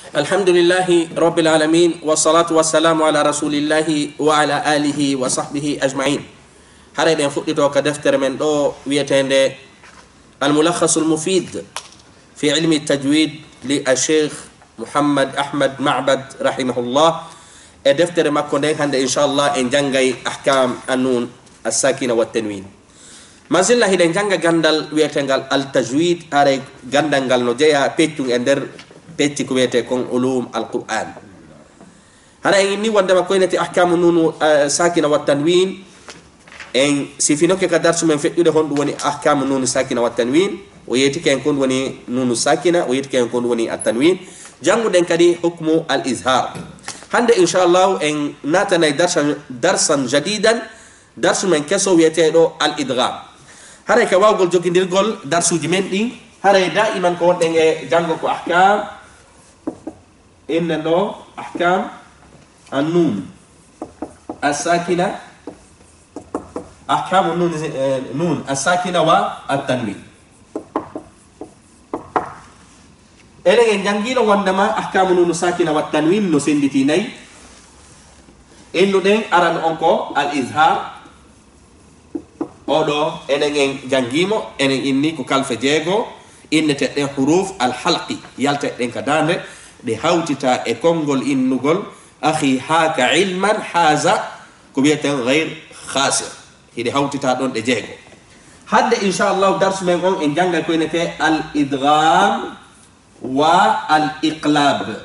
الحمد لله رب العالمين والصلاة والسلام على رسول الله وعلى آله وصحبه أجمعين. هذا فقط كدفتر من دو ويتند الملخص المفيد في علم التجويد للشيخ محمد أحمد معبد رحمه الله. دفتر ما كنا إن شاء الله إن جنجي أحكام النون الساكنة والتنوين. ما زلنا هنا جنجا جندل ويتنجل التجويد هذا جندل نجيا بيتون اندر بيتي كويته كون علوم القرآن. هذا إني وندم كوينة أحكام النون الساكنة والتنوين إن سيفينو كقدر سمن في إيده هون وني أحكام النون الساكنة والتنوين ويتي كان كون وني نون الساكنة ويتي كان كون وني التنوين جانغو دين كدي حكم الإظهار. هذا إن شاء الله إن ناتنا درسا جديدا درس من كسو ويتيرو الإدغام. هذا كواو قول جوكين دير قول درس جمنتي هذا دائما كون دين جانغو كو أحكام إنه أحكام النون الساكنة أحكام النون الساكنة والتنوين. إلى جنجيل وندما أحكام النون الساكنة والتنوين نسندتيني إنه دين أران أنكو الإظهار أودو إلى جنجيمو إلى إني كالف جيجو إن تأتي حروف الحلقي يلتأتي كدانه de hawtita e kongol innugol akhi haka ilman haza ko bieten ghair khasir hide hawtita don de jeego hadde inshallah dars men on en janga ko nete al idgham wa al iqlab.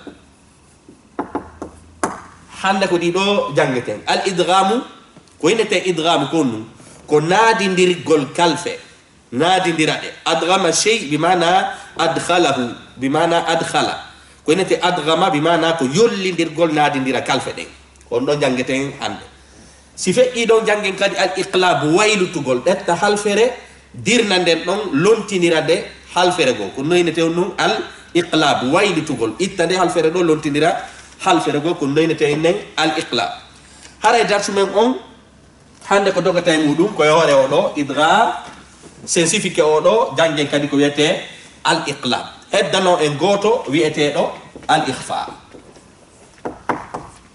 hande ko dido jangeten al idgham ko nete idgham konu ko nadindirgol kalfe nadindirade adghama shay bimana adkhalahu bimana adkhala ko nete adghama bimana ko yollindirgol nadindira kalfe den on do jangeten hande si fe do jangen kadi al iqlab waylutugol detta halfere dirna den don lontinirade halfere go ko noynete on al iqlab waylutugol ittande halfere do lontinira halfere go ko noynete nen al iqlab. hare darsu men on hande ko dogata mudum ko yore o do idgham sensifique o do jangen kadi ko wiete al iqlab. heddano en goto wi'eteɗo al ikhfa.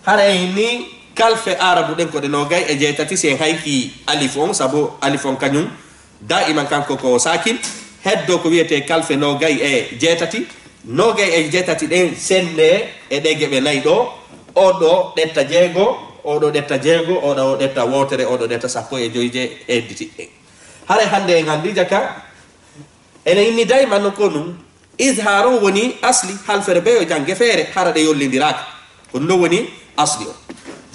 hara ni kalfe arabu den ko de nogay e jeetati sen hayki alif on sabo alif on kanyum daiman kanko ko sakin heddo ko wi'ete kalfe nogay e jeetati nogay e jeetati den sende e de gebe nay do odo detta jeego odo detta jeego odo detta wotere odo detta sappo e joyje edditi hare hande ngandi jaka ene inni daiman ko num izharu woni asli halfere be o jange fere harade yollindiraka ko no woni asli o.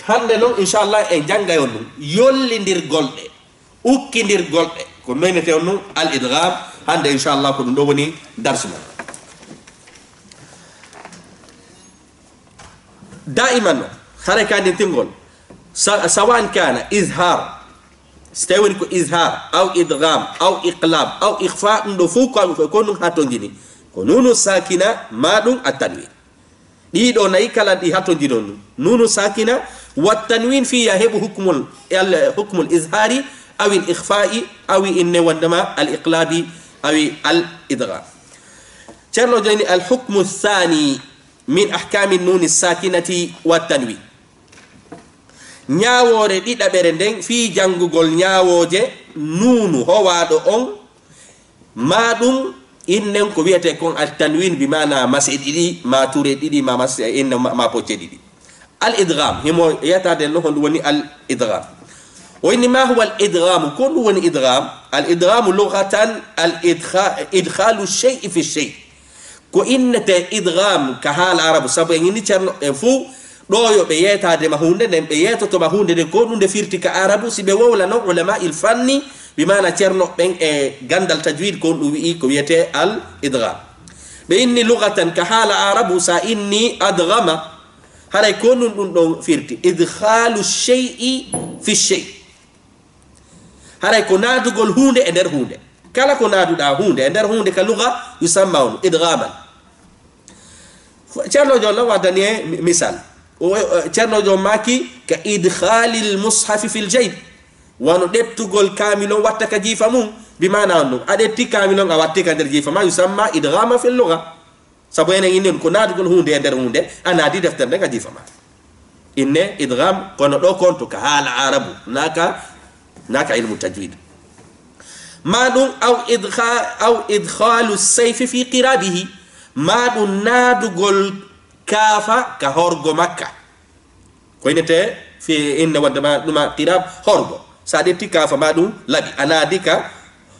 hande non inshallah e janga yon yollindir golde ukkindir golde ko menete on al idgham hande inshallah ko do woni darsu daiman haraka din tingol sawan kana izhar stewin ko izhar aw idgham aw iqlab aw ikhfa ndo fuko ko non hatongini ko nunu sakina madum at-tanwin dido nay kala di hato jidon nunu sakina wa tanwin fi yahibu hukmul izhari aw al ikhfa'i aw inna wandama al iqlabi aw al idgham. cerno jani al hukmu ath-thani min ahkam an-nun as-sakinati wa tanwin nyaawore didabere den fi jangugol nyaawoje nunu howado on madum innen ko wiete kon al tanwin bi mana mas'idi ma ture didi ma mas inna ma poche didi al idgham himo yata de no hon woni al idgham wa inni ma huwa al idgham kun woni idgham al idgham lughatan al idkhalu shay'i fi shay ko innata idgham ka hal arab sabu ni cerno e fu do yo be yeta de ma hunde den be yeto to ma hunde de ko dunde firti ka arabu sibe wawla no ulama il fanni بمعنى ترنو بين غندل تجويد كون وي كو يته الادغام باني لغه كحال عرب سا اني ادغم هذا يكون دون فيرتي ادخال الشيء في الشيء هذا يكون ادغول هوند اندر هوند كلا كون ادو دا هوند اندر هوند كلغه يسمى ادغاما. تشارلو جو لو وداني مثال تشارلو جو ماكي كادخال المصحف في الجيب wano dettugol kamilon watta ka jifa mum bimana on adetti kamilon a watti ka der jifa ma yusamma idghama fil lugha sabu enen inen ko naadugol hunde e nder hunde a naadi deftere nde nga jifama inne idgham kono ɗo konto ka haala arabu naka ilmu tajwid ma ɗum aw idkhalu sayfi fi qirabihi ma ɗum naadugol kaafa ka horgo makka koynete fi inne waddema ɗuma qirab horgo sa ɗetti kaafa ma ɗum laɓi a naadi ka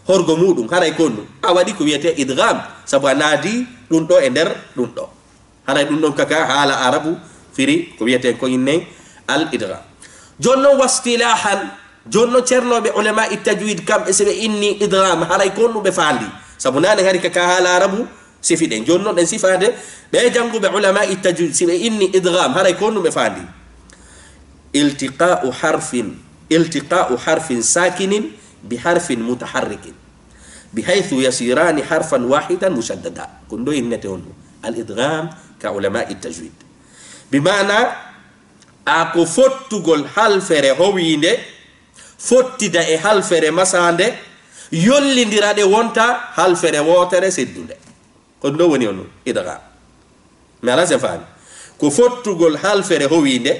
horgo muɗum haray konnu a waɗi ko wiyete idgham sabu a naadi ɗum ɗo e nder ɗum ɗo haray ɗum ɗon kaka haala arabu firi ko wiyete ko inne al idgham jonnon wastilahan jonno cernoɓe ulama tajwid kamɓe so ɓe inni idgham haray konnuɓe faandi sabu nane hari kaka haala arabu sifiɗen jonnon ɗen sifade ɓe janguɓe ulama tajwid si ɓe inni idgham haray konnuɓe faandi iltiqa'u harfin sakinin بحرف متحرك بحيث يصيران حرفا واحدا مشددا كندو إنتهن الإدغام كعلماء التجويد بمعنى أكو فتقول حال فره هوينده فتدا حال فره مسانده يولي ندراده وانتا حال فره واتره سدنده كندو ونيونو إدغام مالا سفان كو فتقول حال فره هوينده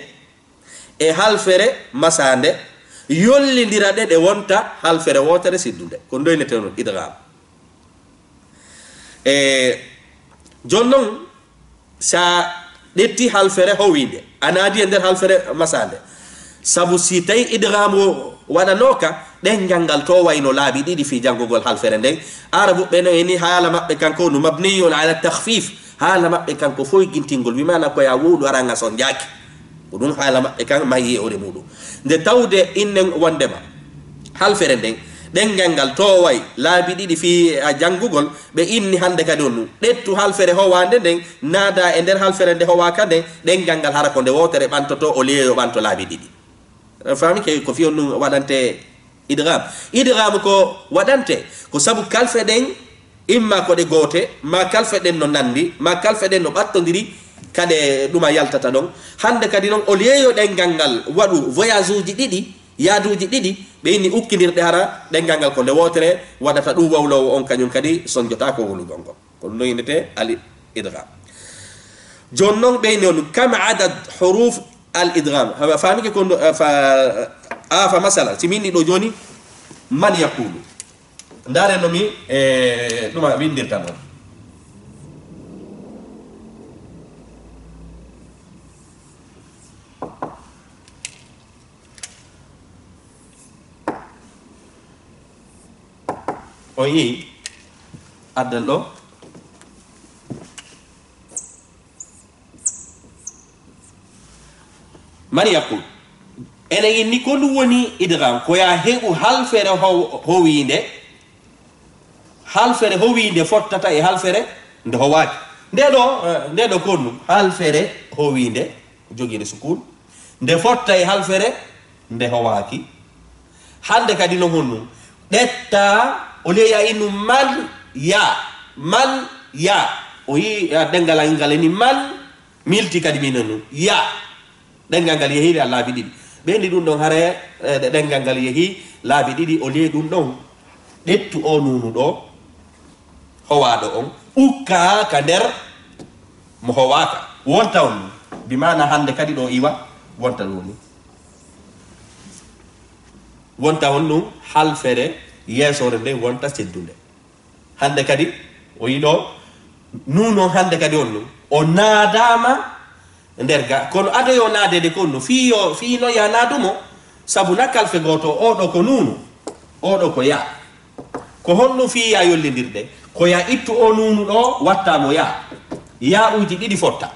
حال فره مسانده yollindiraɗe ɗe wonta halfere wotere siddude ko ndoynete non idgham jonnon sa ɗetti halfere howinde anaadi e nder halfere masande sabu si tawi idgham o waɗanoka ɗen jangal to wayno laabi ɗiɗi fi janngugol halfere nden arabu ɓe no eni haala maɓɓe kanko no mabniyun ala tahfif haala maɓɓe kanko foy gintingol wimana koya wuuɗu aranga son jaaki ko ɗum haala maɓɓe kan mayi ore muɗum nde tawde innen wondema halfere nden ɗengal ngal to way laabi ɗiɗi fi a janngugol ɓe inni hande kadi on ɗum ɗettu halfere howande nden naada e nder halfere nde howaka nden ɗengal ngal hara ko nde wotere ɓantoto o liyeyo ɓanto laabi ɗiɗi fami ke ko fiyon ɗum waɗante idgham ko waɗante ko sabu kalfe ɗen imma ko ɗe goote ma kalfe ɗen no nandi ma kalfe ɗen no ɓattodiri kade ɗuma yaltata ɗon hande kadi noon o liyeyo ɗengal ngal waɗu voyage uji ɗiɗi yaaduji ɗiɗi ɓe inni ukkidirɗe hara ɗengal ngal ko nde wotere waɗata ɗum wawlowo on kañum kadi sonjota ko wolugol ngol ko ɗum noyinete al idgham jon noon ɓeyni on kam adad huruf al idgham famike ko fa masala si min ɗo joni man yaqulu ndare no mi ɗuma windirta noon o yi addal ɗo man yaqul ene inni ko ɗum woni idgham ko ya heɓu halfere howinde fottata e halfere nde howaki nde ɗo kon ɗum halfere howinde joguide sukun nde fotta e halfere nde howaki hande kadi no honɗum ɗetta o leya inu man ya o yi dengal ngal ni man milti kadi minen ɗum ya dengal ngal yehi a laabi ɗiɗi ɓendi ɗum ɗon hare dengal ngal yehi laabi ɗiɗi o leyi ɗum ɗon ɗettu o nunu ɗo howaɗo on ukka ka nder mo howaka wonta on ɗum bimana hande kadi ɗo iwa wonta ɗum ni wonta on ɗum halfere yesore nde wonta seddunde hande kadi o yiɗo nunon hande kadi on ɗum o naadama nder ga kono adoyo naadede kon no fiino ya naadumo sabu nakkalfe goto oɗo ko nunu oɗo ko ya ko honɗum fiya yollidirde ko ya ittu o nunu ɗo wattamo ya uji ɗiɗi fotta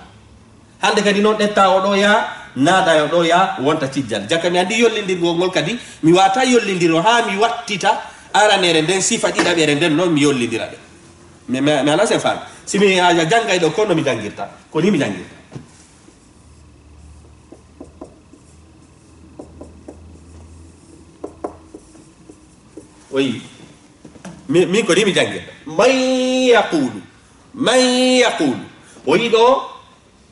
hande kadi noon ɗetta oɗo ya naada yo ɗo ya wonta cijjal jakka mi andi yollidirgol ngol kadi mi wata yollidiro ha mi wattita aranere nden sifa ɗiɗaɓere nden noon mi yollidira ɗe mi ala sen faami simi janggay ɗo ko no mi janggirta ko ni mi janggirta oyi min ko ni mi janggirta man yaqulu o yi ɗo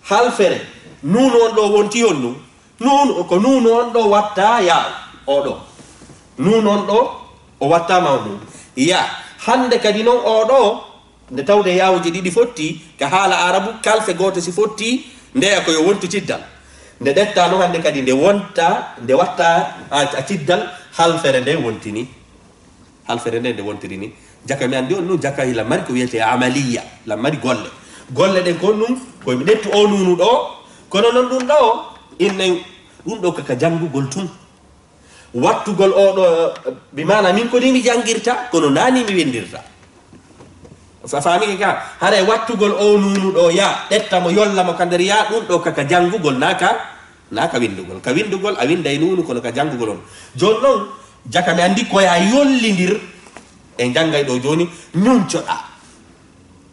halfere nunu on ɗo wonti on ɗum nunu ko nunu on ɗo watta ya oɗo nunu on ɗo o wattama on ɗum ya hande kadi noon oɗo nde tawde yawuji ɗiɗi fotti ka haala arabu kalfe goto si fotti ndeya koyo wontu ciddal nde ɗetta no hande kadi nde wonta nde watta a ciddal halfere nde wontini halfere nde nde wontiri ni jaka mi andi on nun jaka hila mari ko wiyete amaliya la mari golle ɗen kon ɗum koyemi ɗettu o nunu ɗo kono noon ɗum ɗo innen ɗum ɗo kaka janngugol tun wattugol oɗo bimana min ko ni mi jangirta kono nani mi windirta famike ka haray wattugol o nunu ɗo ya ɗettamo yollamo ka nder ya ɗum ɗo kaka janngugol naka windugol ka windugol a winday nunu kono ka janngugol on joni noon jaka mi andi koya yollidir e janngay ɗo joni ñuncoɗa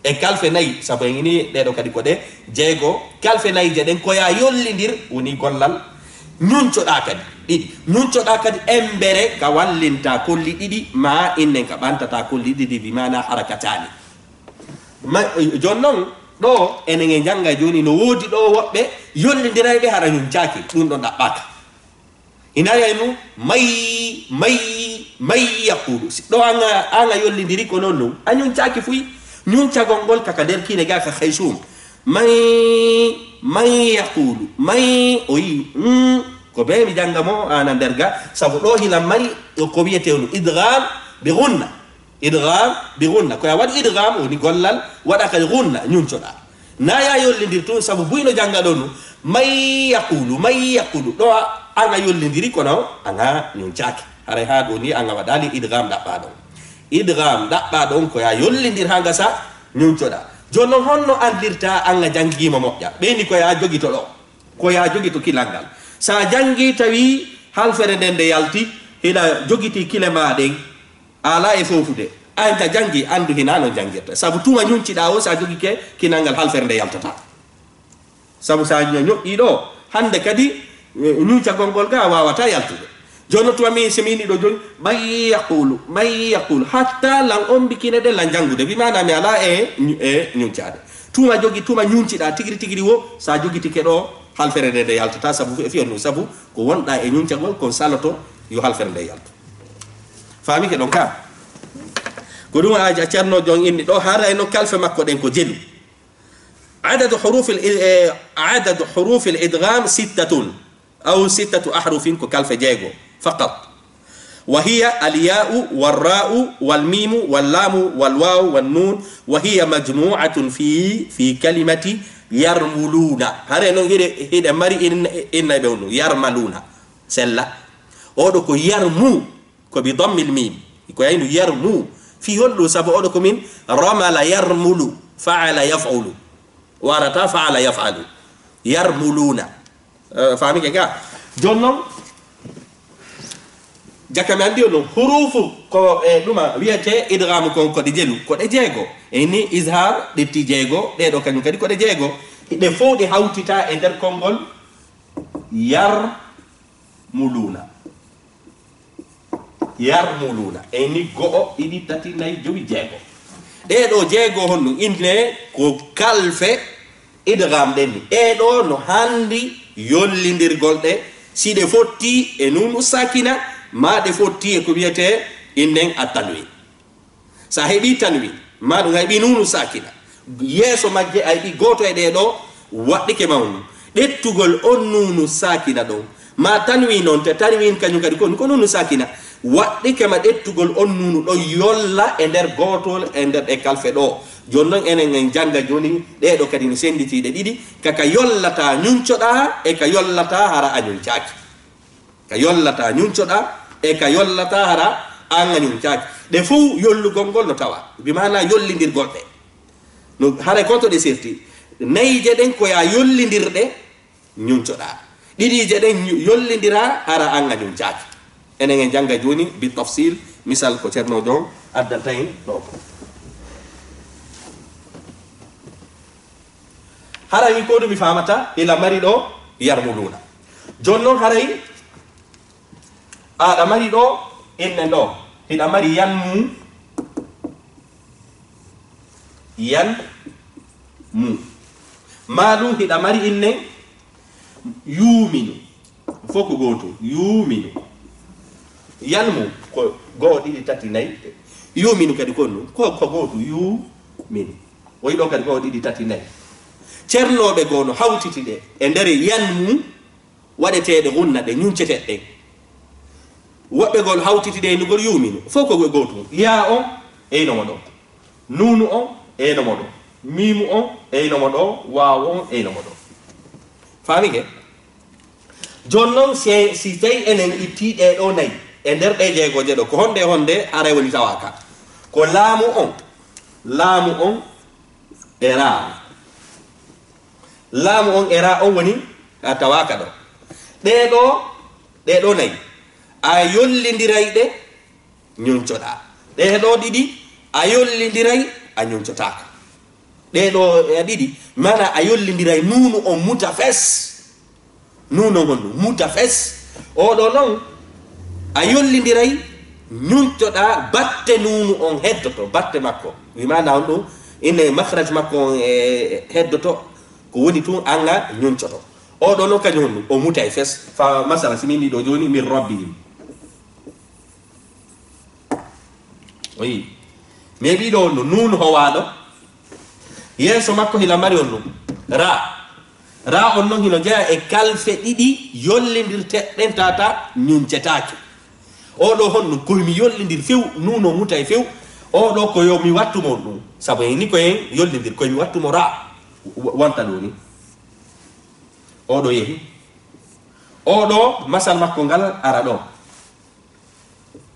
e kalfe nayi sabu en ini ɗeɗo kadi ko ɗe jeego kalfe nayi je ɗen koya yollidir woni gollal ñuncoɗa kadi ɗiɗi ñuncoɗa kadi embere ka wallinta kolli ɗiɗi ma innen ka ɓantata kolli ɗiɗi bimana harakatani joni noon ɗo enen e jangga joni no woodi ɗo woɓɓe yollidirayɓe hara ñuncaki ɗum ɗo ɗaɓɓaka inari nu may yaqulu ɗo anga yollidiri ko noon ɗum a ñuncaki fuy ñuncagol ngol kaka nder kine ga ka haysum may yaqulu may o yi ko be mi janga mo ana nder ga sabu ɗo hilan mari ko wiyete no idgham bi gunna ko ya waɗi idgham woni gollal waɗa kadi gunna ñuncoɗa na ya yollidir tun sabu buyno janga ɗo nu may yaqulu ɗo anga yollidiri kono anga ñuncaki haray ha ɗo ni anga waɗali idgham ɗaɓɓa ɗon ko ya yollidir ha gasa ñuncoɗa joni noon honno andirta anga jangguima moƴƴa ɓeni ko ya jogito ɗo ko ya jogito kilal ngal sa jangi tawi halfere nden nde yalti hiɗa jogiti kile maɗen ala e fofude an ka jangi andu hina no jangirta sabu tuma ñunciɗa o sa jogi ke kinal ngal halfere nde yaltata sabu sa ñoƴƴi ɗo hande kadi ñuncagol ngol ga wawata yaltude jono tuma mi semini ɗo joni may yaqulu hatta lan ombikine ɗe lan jangude wimana mi ala e ñuncade tuma jogi tuma ñunciɗa tigiri wo sa jogitike ɗo halfere nde nde yaltata sabu fiyon ɗum sabu ko wonɗa e ñuncagol kon saloto yo halfere nde yaltu famike ɗon ka ko ɗum a ceerno jon inni ɗo harayno kalfe makko ɗen ko jelu adadu hurufi l idgham 6 aw 6 ahrufin ko kalfe jeego faqat wa hiya alya'u walra'u walmimu wallamu walwawu wannun wa hiya majmu'atun fi kalimati yarmuluna hare noon hiɗe mari inna ɓe onu yarmaluna sella oɗo ko yarmu ko bi dammil mim ko yayno yarmu fi holɗo sabu oɗo komin ramala yarmulu faala yaf'ulu warata faala yaf'alu yarmuluna famike ga joni noon jaka mi andi o noon hurufu ko e ɗuma wiyete idgham kon koɗe jelu koɗe jeego ini ishar ɗetti jeego ɗeɗo kañum kadi koɗe jeego ɗe fof ɗe hawtita e nder konngol yarmuluna ini go'o ɗiɗi tati nayi jowi jeego ɗeɗo jeego honɗum inne ko kalfe idgham ɗen ni ɗeɗo no handi yollidirgol ɗe si ɗe fotti e nunu sakina ma ɗe fotti e ko wiyete innen a tanwin sa heɓi tanwin ma ɗum a heɓi nunu sakina yeeso majje a heɓi goto e ɗeɗo waɗɗike mawnu ɗettugol on nunu sakina ɗon ma tanwin on te tanwin kañum kadi ko nunu sakina waɗɗike ma ɗettugol on nunu ɗon yolla e nder gotol e nder ɗe kalfe ɗo joni noon enen en janga joni ɗeɗo kadi no senditiɗe ɗiɗi kaka yollata ñuncoɗa e ka yollata hara a ñuncaki ka yollata ñuncoɗa e ka yollata hara an a ñuncaki ɗe fof yollugol ngol no tawa bimana yollidirgol ɗe no haray koto ɗe serti nayije ɗen koya yollidirɗe ñuncoɗa ɗiɗije ɗen yollidira hara an a ñuncaki enen en janga joni bi tafsil misal ko ceerno jon addanta en ɗo haray ko ɗumi famata ila mari ɗo yarmuluna joni noon haray aɗa mari ɗo innen ɗo hiɗa mari yanmu maɗum hiɗa mari innen yuminu fof ko goto yuminu yanmu ko goho ɗiɗi tati nayyi yuminu kadi kon ɗum ko goto min oyi ɗo kadi ko ɗiɗi tati nayi ceernoɓe goo no hawtiti ɗe e nder yan mum waɗeteɗe gunna ɗe ñunceteɗɗe woɓɓe gol hawtiti ɗe nugol yumino fof ko gotum ya on eynomo ɗo nunu on eynomo ɗo mimu on eynomo ɗo waaw on eynomo ɗo famike jon noon si tawi enen itti ɗe ɗo nayi e nder ɗe jeegoje ɗo ko honde haray woni tawaka ko laamu on e raa laamu on e raa on woni a tawaka ɗo ɗe ɗo nayi a yollidiray ɗe ñuncoɗa ɗe ɗo ɗiɗi a yollidiray a ñuncotaka ɗe ɗo e ɗiɗi mana a yollidiray nunu on muta fes nuno honnu muta fes oɗo noon a yollidiray ñuncoɗa batte nunu on heddoto batte makko wimana on ɗum ine mahraj makko on e heddoto ko woni tun anga ñuncoto oɗo noon kañum honnu o muta e fes fa masala simin ɗiɗo joni min rabbihim oyi mais ɓiɗo on no nunu howaɗo yeeso makko hila mari on ɗum ra on noon hino jeeya e kalfe ɗiɗi yollidirteɗɗen tata ñuncetake oɗo honno koymi yollidir few nuno muta e few oɗo ko yo mi wattumo ɗum saabu ni ko hen yollidir koymi wattumo ra wonta ɗo ni oɗo yeehi oɗo masal makko ngal ara ɗo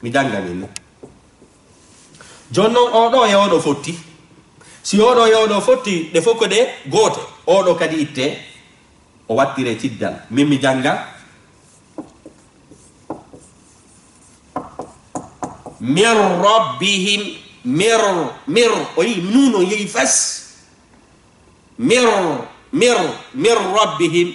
mi janganin jon noon oɗo e oɗo fotti si oɗo e oɗo fotti ɗe fof ko ɗe goote oɗo kadi itte o wattire ciddal min mi janga mir rabbihim mir o yi nuno yehi fas mir rabbihim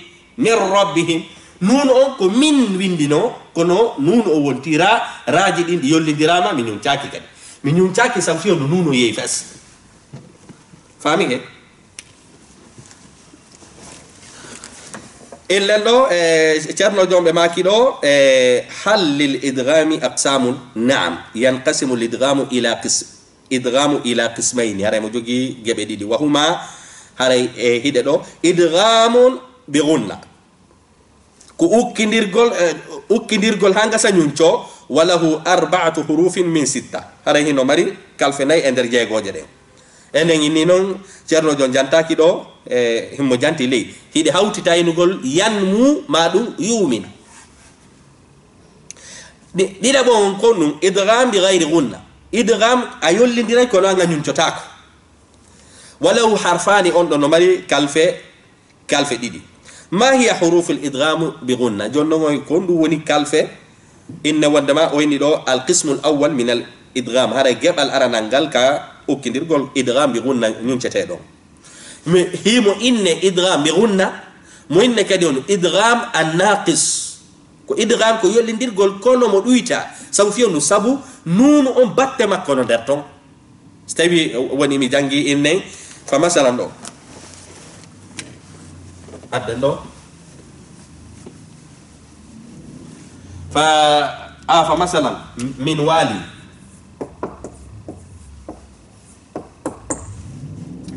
nuno on ko min windino kono nuno o wontira raaji ɗin ɗi yollidirama mi ñuncaki kadi mi ñuncaki sam fiyo no nuno yehi fas fami ke إلا لو شرنا جون بماكي لو حل للإدغام أقسام نعم ينقسم الإدغام إلى قسمين هذا موجودي جبدي وهما هذا هيدا لو إدغام بغنة أكندير جول هانغا سنيونشو وله 4 حروف من 6 هذا هنا مري كالفناي اندر جاي غوجرين enen inni noon ceerno jon jantaki ɗo himmo janti ley hiɗe hawtita inugol yanmu ma ɗum yumina ɗiɗa bon kon ɗum idgham bi gayri gunna idgham a yollidiray kono anga ñuncotako walahu harfani on ɗo no mari kalfe ɗiɗi ma hiya hurufu l idgham bi gunna jonnogoy kon ɗum woni kalfe inna waddama o inni ɗo al qismu l awwal min al idgham haɗa geɓal aranal ngal ka ukkindirgol idgham bi gunna ñunceteɗo mi himo inne idgham bi gunna mo inne kadi on idgham an naqis ko idgham ko yollidirgol kono mo ɗuyta sabu fiyondu sabu nunu on batte makko no nder ton so tawi woni mi jangi inne fa masalan ɗo adden ɗo fa masalan min wali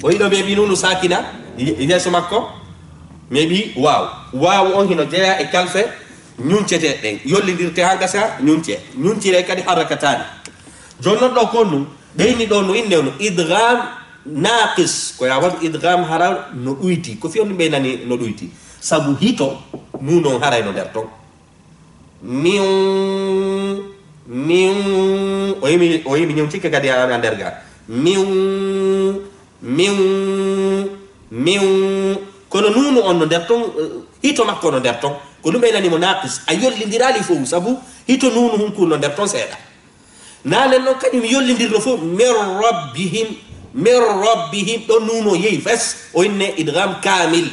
o yiɗo ɓeeɓi nunu sakina yeeso makko meeɓi waaw on hino jeeya e kalfe ñuncete ɗen yollidirte ha gasa ñuncire kadi harakatani joni noon ɗo kon num ɓeyni ɗo no inde no idgham naqis ko ya wat idgham hara no ɗuyti ko fiyon ɗum ɓeynani no ɗuyti sabu hito nunon haray no nder ton o yimi ñuncike kadi a nder ga kono nunu on no nder ton hito makko no nder ton ko ɗum ɓeynanimo naqis a yollidirali fof sabu hito nunu hunkur no nder ton seeɗa nalen noon kañum yollidirno fof min rabbihim ɗon nuno yehi fes o inne idgham kamil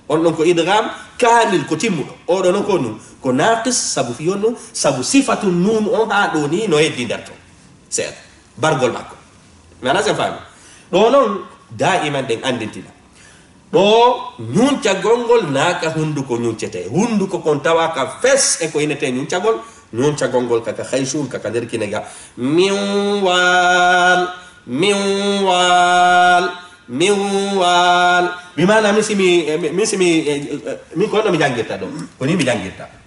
on ɗon ko idgham kamil ko timmuɗo oɗo noon ko num ko naqis sabu fiyonno sabu sifatu nunu on ha ɗo ni no heddi nder ton seeɗa bargol makko mana sen faami ɗo noon daiman ɗen andintina ɗo ñuncagol ngol naaka hunduko ñuncete hunduko kon tawaka fes e ko inete ñuncagol ngol kaka haysum kaka nder kinega miwal miwal bimana misimi mi ko no mi jangirta do ko ni mi jangirta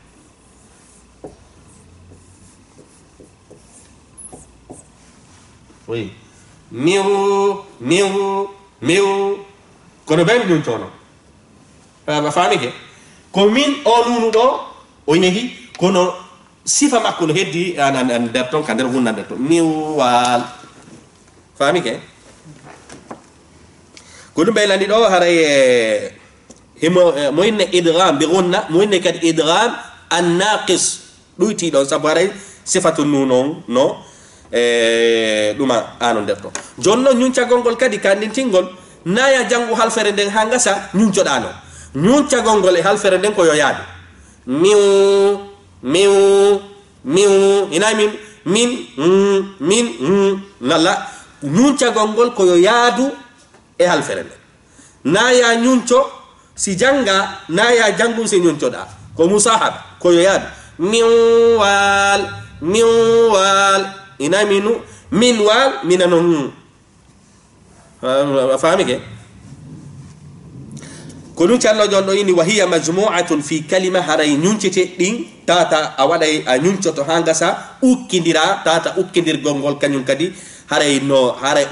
oui miu kono be mi dun tono ba fami ke ko min o nunu do o nehi kono sifa makko no heddi an der ton kander wonnande to miwal fami ke ko dum baylandi do haray himo moyne idgham bi gunna moyne kad idgham an naqis duyti do sabaray sifatu nunon no duma anon der to jonno nyunca gongol kadi kandintingol naya jangu halfere den hangasa nyunco dano nyunca gongol e halfere den ko yo yaade miu ina min nalla nyunca gongol ko yo yaadu e halfere den naya nyunco si janga naya jangu si nyunco da ko musahab ko yo yaadu miwal ina minwal minanon fahmi ke ko dum callo jondo ini wahiya majmu'atun fi kalima haray nyuncete din tata awaday a nyuncoto hangasa ukkindira tata ukkindir gongol kanyum kadi haray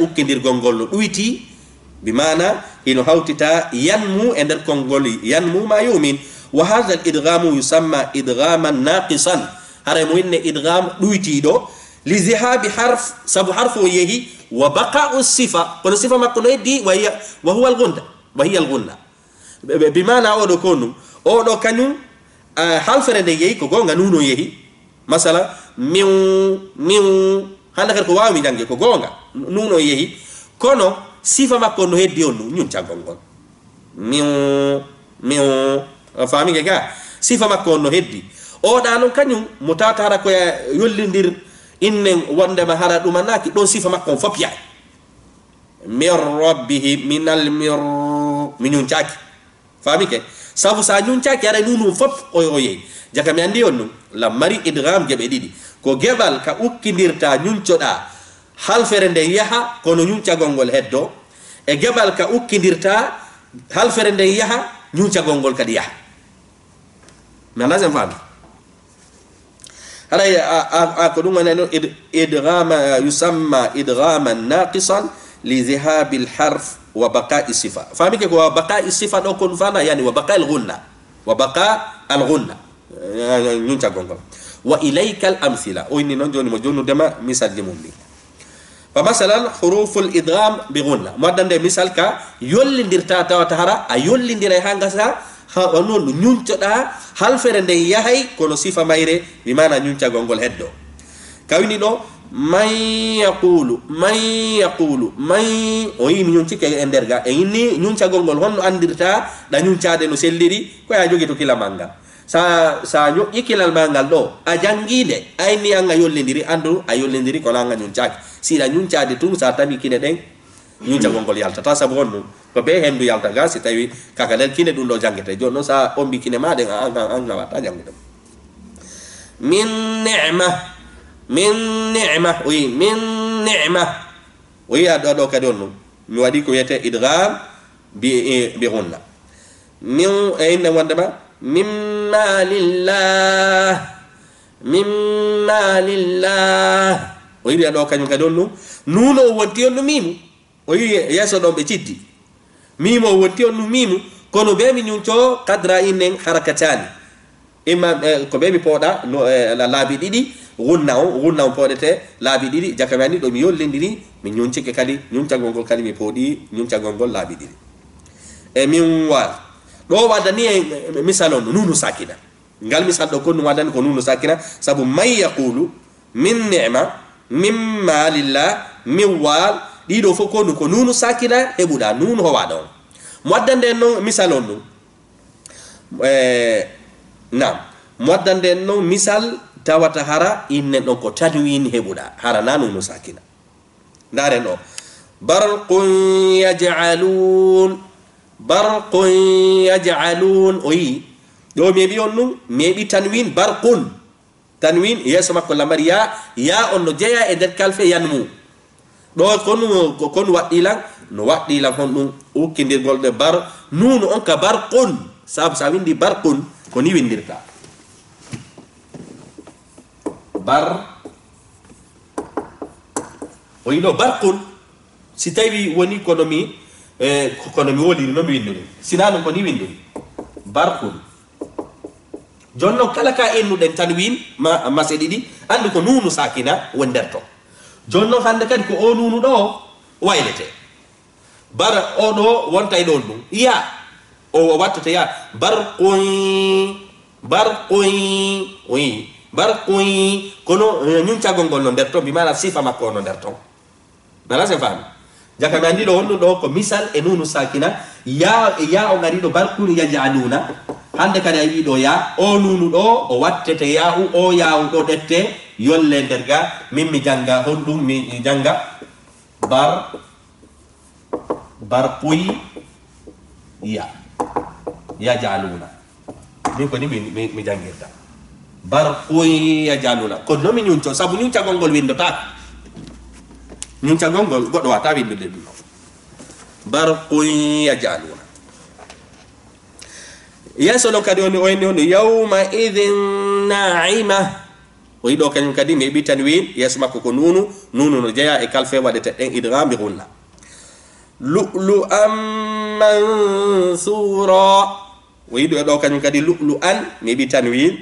ukkindir gongol no duyti bimana ino hawtita yanmu e der kongoli yanmu ma yumin wa hadha al idgham yusamma idghaman naqisan haray mo inne idgham duyti do li zihabi harf sabu harfu yehi wa baqa'u sifa kono sifa makko di wa huwa al-ghunna wa hiya al-ghunna bimana o do konu o do kanyum halfere de yehi ko gonga nuno yehi masala miu handa ko wawi jange ko gonga nuno yehi kono sifa makko no heddi on nyun cagongol miu fami ga sifa makko no heddi o da non kanyum mutata hara ko yollindir innen wonde ma hara dum naki don sifa makko fopya mir rabbihi minal minun chaki fami ke sabu sa nyun chaki ara nunu fop oye jaka mi andi on la mari idgham gebe didi ko gebal ka ukkindirta nyun coda halfere nde yaha kono nyun cagongol heddo e gebal ka ukkindirta halfere nde yaha nyun cagongol kadi yaha mi lazim fami هذا أقولون أنه إدغام يسمى إدغاما ناقصا لذهاب الحرف وبقاء الصفة فهمك هو بقاء الصفة نكون فانا يعني وبقاء الغنة وإليك الأمثلة وإني نجون مجون دما مثال دمومي فمثلا حروف الإدغام بغنة مدن ده مثال كا يولين درتا وتهرا يولين درا هانغسا non nyunco da halfere de yahay kono sifa mayre bi mana nyunca gongol heddo kawini do may yaqulu o yimi nyunci ke enderga e inni nyunca gongol honno andirta da nyuncade no selliri ko ya jogi to kila manga sa nyo ikilal mangal do a jangide ayni anga yollindiri andu a yollindiri ko langa nyuncaki sila nyuncade tum sa tabi kine den nyunca gongol yalta ta sabu honno ko be hendu yalta ga si tawi kaka dal kine dum do jangete jonno sa ombi kine ma de anga wata jangete min ni'ma wi ado ka donno mi wadi ko yete idgham bi gunna min inna wandama mimma lillah wi ado kanyum ka donno nuno wonti on mimu o yi yeso do be ciddi mimo wonti on mimu kono be mi nyunco qadra inen harakatani imma ko be mi poda no la labi didi gunna podete labi didi jakamani do mi yollindiri mi nyunci ke kadi nyunca gongol kadi mi podi nyunca gongol labi didi e min wa do wadani misalon nunu sakina ngal misal do ko wadani ko nunu sakina sabu may yaqulu min ni'ma mimma lillah miwal dido fo ko nunu sakina hebuda nunu ho wado moddande no misalon no nam moddande no misal tawata hara inne don ko tadwin hebuda hara nanu no sakina dare no barqun yaj'alun oyi do mebi onnu mebi tanwin tanwin yeso makko lamariya ya onno jeya e der kalfe yanmu ɗo kon waɗɗilan no waɗɗilan hon ɗum ukkidirgol ɗe bar nunu on ka barqun sabu sa windi barqun ko ni windirta bar o yiɗo barqun si tawi woni kono mi woliri no mi windiri sina ɗum ko ni windiri barqun jonnon kala ka ennuɗen tanwin mase ɗiɗi andu ko nunu sakina won nder to jonnon hande kadi ko o nunu ɗo waylete bar o ɗo wontay ɗon ɗum ya o wattata ya barqun oui barqun kono ñuncagol ngol no nder ton mbimana sifa makko ono nder ton nana sen faami jakami andi ɗo wonɗum ɗo ko misal e nunu sakina ya o ngari ɗo barqun yajaluna hande kadi a wiɗo ya o nunu ɗo o wattete yahu o yahu ɗo ɗette yolle nder ga min mi janga honɗum mi janga barquy yajaluna min ko ni mi jangirta barquy yajaluna ko nomi ñunco sabu ñuncagol ngol windotako ñuncagol ngol goɗɗo wata windude ɗum ɗo barquy yajaluna yeso ɗon kadi oyni on yawma idin naima o yiɗo kañum kadi mi heɓi tanwin yeso makko ko nunu no jeeya e kalfe waɗete ɗen idgham bi gunna lu'lu'an mansura o yiɗo ɗo kañum kadi lu'lu'an mi heɓi tanwin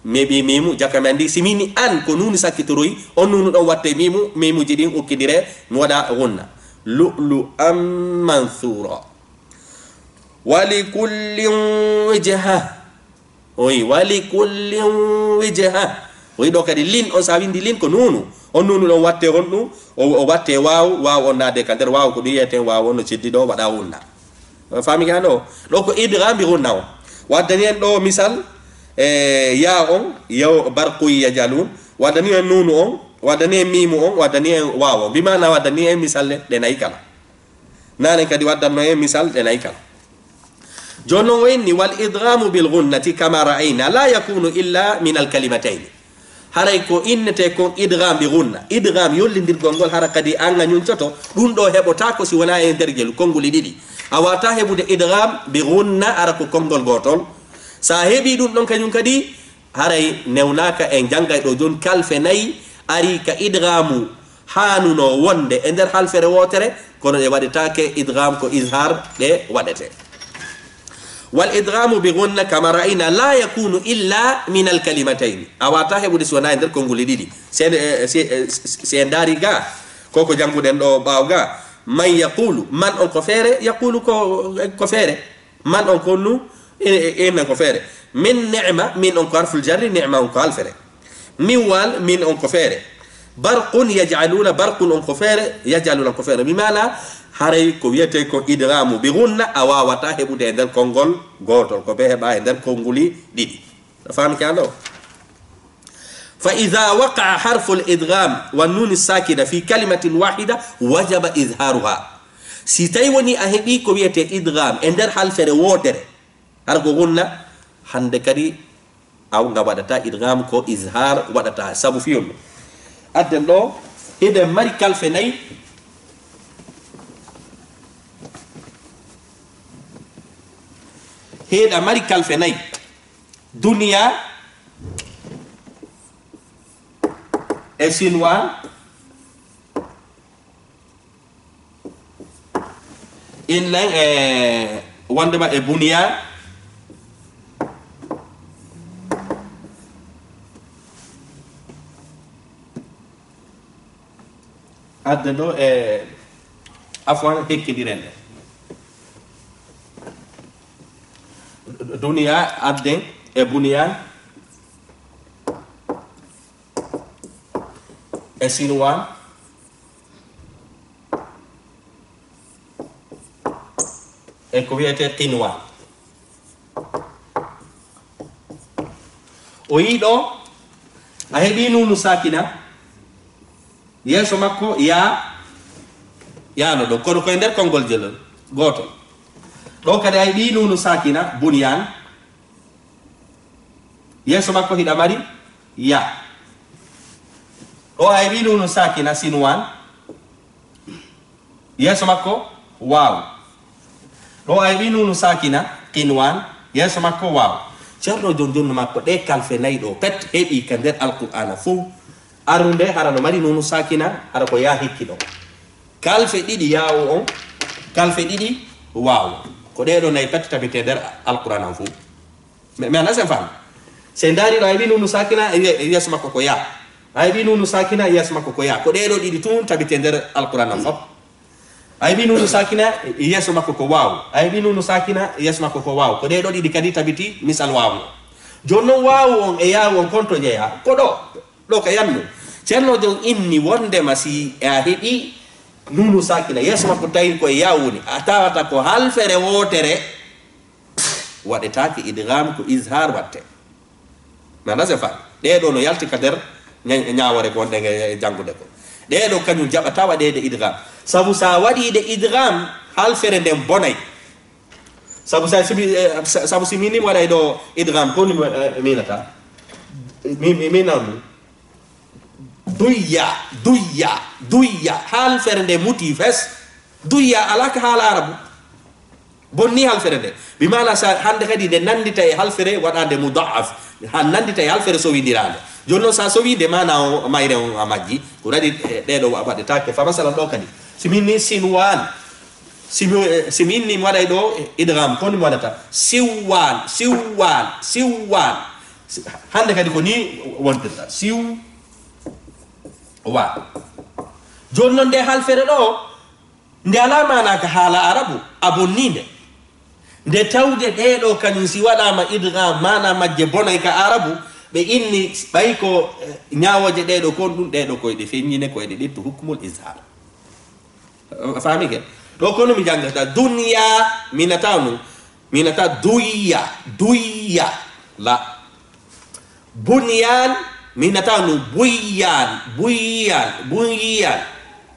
mi heɓi mimu jakami andi simini an ko nunu sakkitoroyi on nunu ɗon watte mimuji ɗin ukkidire mi waɗa gunna lu'lu'an mansura walikullin wijha oyi walikullin wijha o yiɗo kadi lin on sa windi lin ko nunu on nunu ɗon watte on ɗum o watte waw on naade ka nder waw ko ɗum yiyeten waw on no ceddi ɗo waɗa wunna fami kan ɗo ko idgham bi gunna o waddani en ɗo misal ya on yaw barquy yajalun waddani en nunu on waddani en mimu on waddani en waw on bimana waddani en misal ɗe nayi kala nane kadi waddanno en misal ɗe nayi kala jonnon wenni wal idghamu bil ghunnati kama ra'ayna la yakunu illa min al kalimatayn haray ko innete kon idgham bi ghunna idgham yollindirgol ngol hara kadi anga ñuncoto ɗum ɗo heɓota ko si wona e nder gel konngoli ɗiɗi a wata heɓude idgham bi ghunna ara ko konngol gotol sa heɓi ɗum ɗon kañum kadi haray newnaka en jangay ɗo jon kalfe nayi ari ka idghamu hanuno wonde e nder halfere wotere kono ɗe waɗetake idgham ko izhar ɗe waɗete والإدغام بغنة كما رأينا لا يكون إلا من الكلمتين أواتا هبودي سونا عند الكونغولي دي سينداري غا كوكو جانغو دين دو باوغا من يقول من أون كفير يقول كفير من أون كونو إن كفير من نعمة من أون كارف الجر نعمة أون كالفر ميوال من أون كفير برق يجعلون برق أون كفير يجعلون كفير بمعنى haray ko wiyete ko idghamu bi gunna awawata heɓude e nder konngol gotol ko be heɓa e nder konnguli ɗiɗi fami kando fa idha waqa'a harfu al-idgham wa nun sakina fi kalimatin wahida wajaba izharuha si tawi woni a heɓi ko wiyete idgham e nder halfere wotere har ko gunna hande kadi aw nga waɗata idgham ko izhar waɗata sabu fiyol adden ɗo hiɗen mari kalfe nayi heɗa mari kalfe nayi duniya e sinwa innan e wondema e buniya adde ɗo e afwan hekkidiren ɗe duniya adden e buniyan e sinwan e ko wiyete qinwan o yiɗo a heɓi nunu sakina yeso makko yano ɗo kono koye nder konngol jelol gotol ɗo kadi a heɓi nunu sakina bunyan yeso makko hiɗa mari ya ɗo a heɓi nunu sakina sinwan yeso makko waw ɗo ay ɓi nunu sakina qinwan yeso makko waw ceerno jonno makko ɗe kalfe nayi ɗo pet heɓi ka nder alqur'ana fou arunde hara no mari nunu sakina hara ko ya hikki ɗo kalfe ɗiɗi yawo on kalfe ɗiɗi waw ko ɗeɗo nayi pet tabite nder alqur'ana fou mais ana sen fam se ndariɗo ay ɓi nunu sakina yeso makko ko ya ay ɓi nunu sakina yeso makko ko ya ko ɗeɗo ɗiɗi tun tabite nder alqur'ana fop ay ɓi nunu sakina yeso makko ko waw ay ɓi nunu sakina yeso makko ko waw ko ɗeɗo ɗiɗi kadi tabiti misal waw jonnon wawu on e yawu on konto jeeya ko ɗo ka yannu ceerno jon inni wondema si a heɓi nunu sakina yeso makko tawi koye yawuni a tawata ko halfere wotere waɗetake idgham ko izhar watte nana se fa ɗeɗo no yalti ka nder ñawore gonɗe e janggude ko ɗeɗo kañum jaɓata waɗede idgham sabu sa waɗide idgham halfere nden bonay sabu sabu si min waɗay ɗo idgham koni minata minan duyya halfere nde muti fes duyya alaka haala arabu bonni halfere nde bimana sa hande kadi nde nandita e halfere waɗande mudaaf ha nandita e halfere sowidirande jonno sa sowide mana o mayre on a majji ko waɗi ɗeɗo waɗetake fa masalan ɗo kadi siminni sinwan siminni mi waɗay ɗo idgham koni mi waɗata siwwan hande kadi ko ni wontirta siw wa jonnon nde halfere ɗo nde ala manaka haala arabu abonninde nde tawde ɗeɗo kañum si waɗama idgham mana majje bonay ka arabu ɓe inni ɓay ko ñawoje ɗeɗo kon ɗum ɗeɗo koyɗe feññine koyɗe ɗitto hukmul izhar fami ke ɗo kono mi jangata duniya minata duyya la bunyan minata no buyyan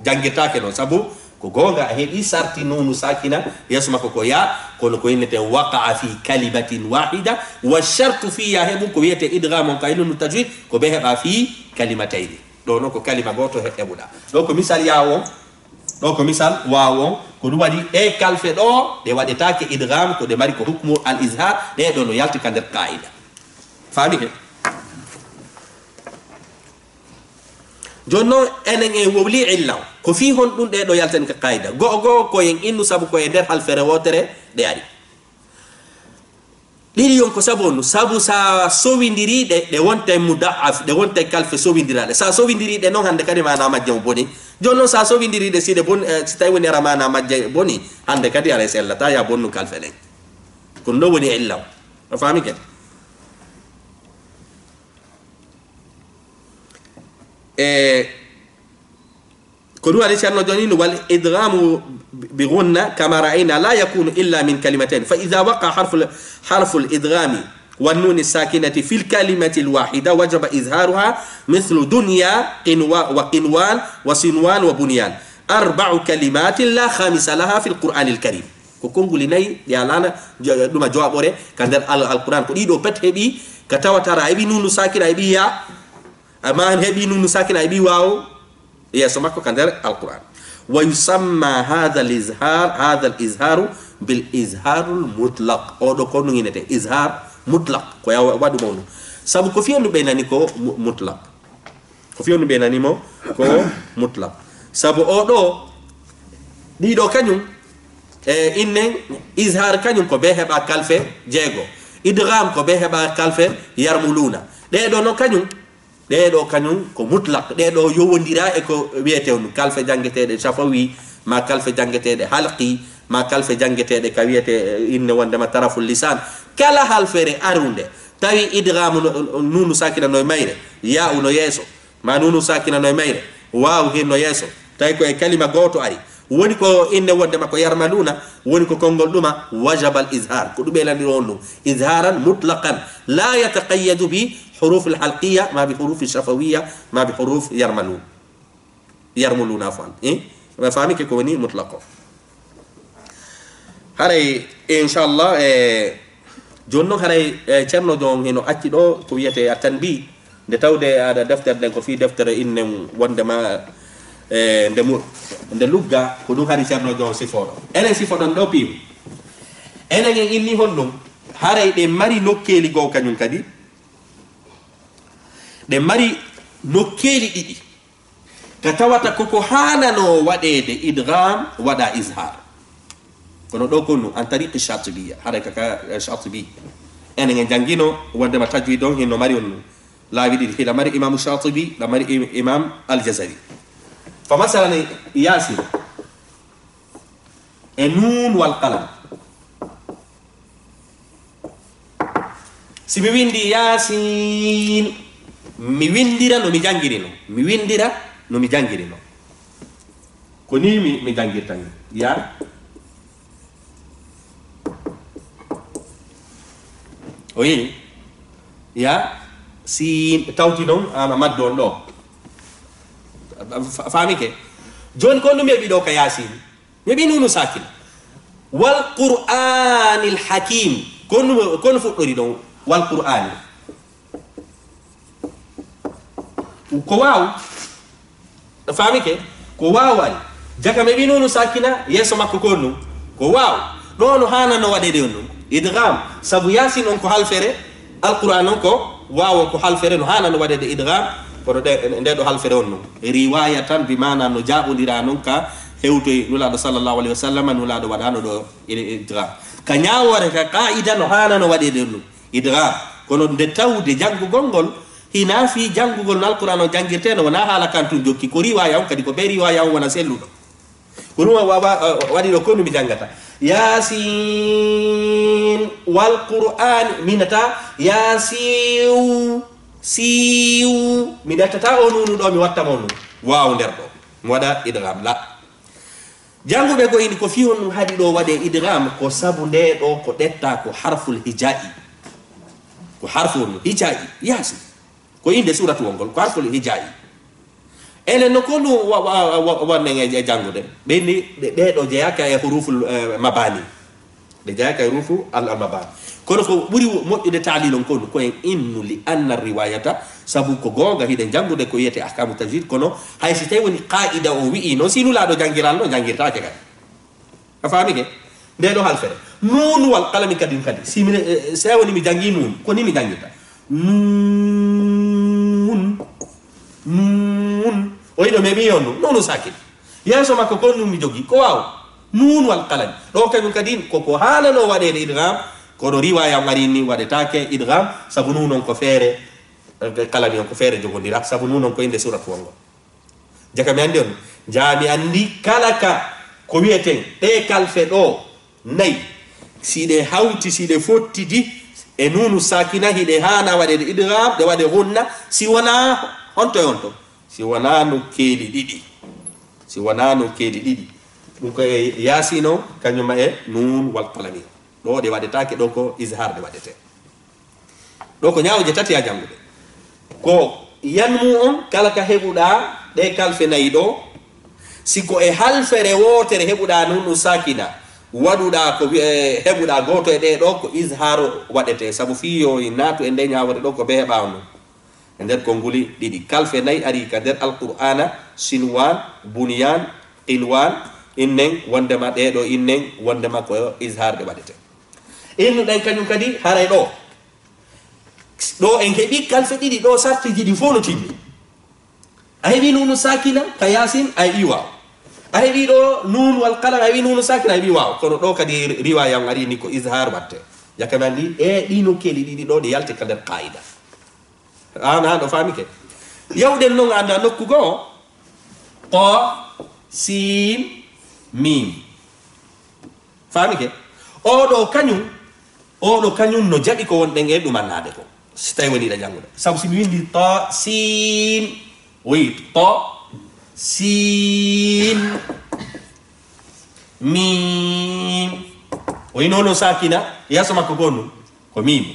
jangirtake noon sabu ko gonga a heɓi sarti nunu sakina yeso makko ko ya kono ko innete waqa'a fi kalimatin wahida wa shartu fiya heɓum ko wiyete idghamon kaynunu tajwid ko ɓe heɓa fi kalimatayni ɗo noon ko kalima goto heɓuɗa ɗo ko misal yawon ɗo ko misal wawon ko ɗum waɗi ɗe kalfe ɗo ɗe waɗetake idgham ko ɗe mari ko hukmu al izhar ɗe ɗo no yalti ka nder qaida fami ke jonno enen en wowli illa ko fi hon ɗum ɗe ɗo yalten ka qaida go'o koyen innu sabu koye nder halfere wotere ɗe ari ɗiɗi yon ko sabu on sabu sa sowidiri ɗe wonte mudaaf ɗe wonte kalfe sowidiraɗe sa sowidiriɗe noon hande kadi mana majje mo boni jonnon sa sowidiriɗe siɗe bon si tawi woni ara mana majje boni hande kadi ara sellata ya bonnu kalfe ɗen kono ɗo woni illa o fami ken كل واحد يشأنه جنين والإدغام بغنة كما رأينا لا يكون إلا من كلمتين فإذا وقع حرف الإدغام والنون الساكنة في الكلمة الواحدة وجب إظهارها مثل دنيا وقنوان وصنوان وبنيان 4 كلمات لا خامس لها في القرآن الكريم كونغو لناي يالانا دوما جواب اوري كاندر القرآن كو ديدو بت هبي كتاوا ترى ايبي نون ساكنة ايبي يا اما هبي نون ساكنة ايبي واو يا سماكو كاندر القرآن ويسمى هذا الإظهار بالإظهار المطلق او دو كونو نينتي إظهار مطلق كو يا وادو مونو سابو كو فيونو بيناني كو مطلق كو فيونو بيناني مو كو مطلق سابو او دو دي دو كانيوم إنن إظهار كانيوم كو بيهبا كالفه جيغو إدغام كو بيهبا كالفه يرملونا دي دو نو كانيوم دي دو كانيوم كو مطلق دي دو يوونديرا اكو ويتهون كالفه جانغتيده شفوي ما كالفه جانغتيده حلقي ما كالفه جانغتيده كويته إن وندما طرف اللسان كلا حلفره أرونده تاوي إدغام نونو ساكنه نوي مايره يا نو يسو ما نونو ساكنه نوي مايره واو هي نو يسو تاي كو كلمه غوتو ari woni ko inne wonde makko yarmaluna woni ko kongol duma wajaba al izhar ko dube landi wonno izharan mutlaqan la yataqayyadu bi huruf al halqiyya ma bi huruf al shafawiyya ma bi huruf yarmuluna afan ma fami ke ko woni mutlaqo haray inshallah jonno haray cerno jon heno acci do ko wiyete atanbi de tawde ada deftere den ko fi deftere inne wonde ma nde lugga ko ɗum hari ceerno jon sifoɗo enen sifoɗon ɗo piim enen en inni hon ɗum haray ɗe mari nokkeli goo kañum kadi ɗe mari nokkeli ɗiɗi ka tawata koko hanano waɗede idgham waɗa izhar kono ɗo konnu an tariqi chatibiya haray kaka chatibi enen en jangino wondema tajwid on hinno mari on laawi ɗiɗi hiɗa mari imamu chatibi ɗa mari imam aljazari fa masalan yasin e nun wal qalam si mi windi yasin mi windira no mi jangirino mi windira no mi jangirino ko ni mi jangirta ni ya oyi ya sin tawti non ana maddon ɗo faami ke joni ko ɗum yeɓi ɗo ka yasin yeɓi nunu sakin wal qur'anil hakim kono fuɗɗori ɗon wal qur'ani ko waw faami ke ko wawani jaka mi ɓi nunu sakina yeeso makko kon ɗum ko waw ɗo no hanano waɗede on ɗum idgham sabu yasin on ko halfere alquran on ko wawo ko halfere no hanano waɗede idgham kono nde ɗo halfere on ɗum riwaya tan bi mana no jaɓodira noon ka hewtoy nulaɗo sallllahu alayhi wa sallam nulaɗo waɗano ɗo idgham ka ñawore ka qaida no hanano waɗede on ɗum idgham kono nde tawde janggugol ngol hina fi janggugol no alquran o janguirteno wona haala kantum jokki ko riwaya on kadi ko ɓe riwaya on wona selluɗo ko ɗum waɗi ɗo ko mi jangata yasin wal qur'an minata yasiu siu mi ɗettata o nunu ɗo mi wattama o nunu waw nder ɗo mi waɗa idgham la janguɓe go ini ko fi on ɗum haɗi ɗo waɗe idgham ko sabu nde ɗo ko ɗetta ko harful hijai ko harfu on hijai yasin ko inde suratu wongol ko harful hijai enen no ko ɗum wannen e janngude ɓenni ɗeɗo jeyaka e huruful mabani ɗe jeyaka e hurufu al mabani kono ko ɓuri moƴƴude taalilon ko ɗum koyen innu li anna riwayata sabu ko gonga hiɗen janngude ko wiyete ahkamu tajwid kono haysi tawi woni qaida o wi'i noon sinulaɗo jangiral no jangirtake kadi a faami ke nde ɗo halfere nun wal qalami kadi kadi si woni mi jangi nun ko ni mi jangirta nun o yiɗo meɓi on ɗum nonu sakin yeeso makko kon ɗum mi jogi ko waw nun wal qalami ɗo kañum kadi koko hanano waɗede idgham kono riwaya on ari ni waɗetake idgham sabu nun on ko feere kalami on ko feere jogodira sabu nun on ko inde suratu wongo jaka mi andi on jaami andi kala ka ko wiyeten ɗe kalfe ɗo nayi siɗe hawti siɗe fottidi e nunu sakina hiɗe hana waɗede idgham ɗe waɗe hunna si wona honto e honto si wona nokkeeli ɗiɗi si wona nokkeeli ɗiɗi ɗum ko e yasino kañuma e nun wal qalami ɗo ɗe waɗetake ɗo ko izhar ɗe waɗete ɗo ko ñawje tati a janngude ko yanmu on kala ka heɓuɗa ɗe kalfe nayi ɗo siko e halfere wotere heɓuɗa nunu sakina waɗuɗa ko heɓuɗa goto e ɗe ɗo ko izhar waɗete sabu fiyo naatu e nde ñawore ɗo ko ɓe heɓa on e nder konnguli ɗiɗi kalfe nayi ari ka nder alqur'ana sinwan bunyan qinwan innen wondema ɗeɗo innen wondema ko izhar ɗe waɗete innuɗen kañum kadi haray ɗo ɗo en heɓi kalfe ɗiɗi ɗo sartiji ɗi fof no timmi a heɓi nunu sakina ka yasin a heɓi waw a heɓi ɗo nun wal qalam a heɓi nunu sakina a heɓi waw kono ɗo kadi riwaya on ari ni ko izhar watte jakama ndi e ɗi nokkeli ɗiɗi ɗo ɗe yalte ka nder qaida an ɗo faami ke yawɗen noon anda nokku goo qo sin mim faami ke oɗo kañum no jaɓi ko wonɗen e ɗumannade ko si tawi woniɗa janngude sabu si mi windi to sin oyi to sin mim oyi noon no sakina yeeso makko gonnum ko mim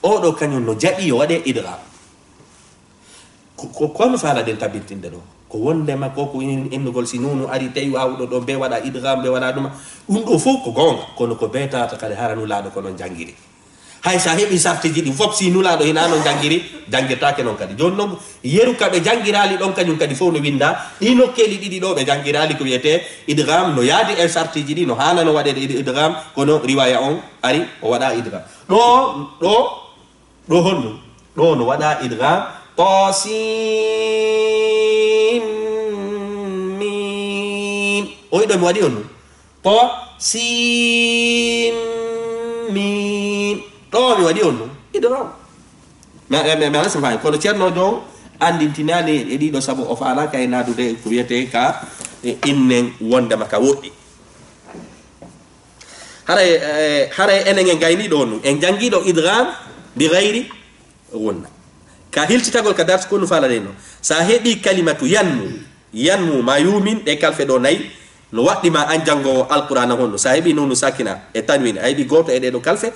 oɗo kañum no jaɓi yo waɗe idgham kono faaladen tabintinde ɗo ko wondema koko innugol si nunu ari tawi wawɗo ɗo be waɗa idgham be waɗa ɗuma ɗum ɗo fof ko gonga kono ko betata kadi haranulaɗo ko noon janggiri hay sa heɓi sartiji ɗi fof si nulaɗo hina no jangirtake noon kadi joni noon yeru kaɓe jangirali ɗon kañum kadi fof no winda ɗi nokkeli ɗiɗi ɗo ɓe jangirali ko wiyete idgham no yaadi e sartiji ɗi no hana no waɗede idgham kono riwaya on ari o waɗa idgham ɗo honno ɗo no waɗa idgham tasin min o yiɗo mi waɗi on no tasin min ɗo mi waɗi on no idgham mi ala sa fayi kono ceerno jon andintinani e ɗiɗo saabu o falaka e nadude ko wiyete ka innen wondema ka woɗɗi haray enen en gayniɗo on en jangiɗo idgham bi gayri gunna ka hiltitagol ka dars konu falade no sa heɓi kalimatu yanmu ma yumin ɗe kalfe ɗo nayyi no waɗɗima an jangowo alqur'ana honno sa heɓi nonu sakina e tanwin a heɓi goto e ɗeɗo kalfe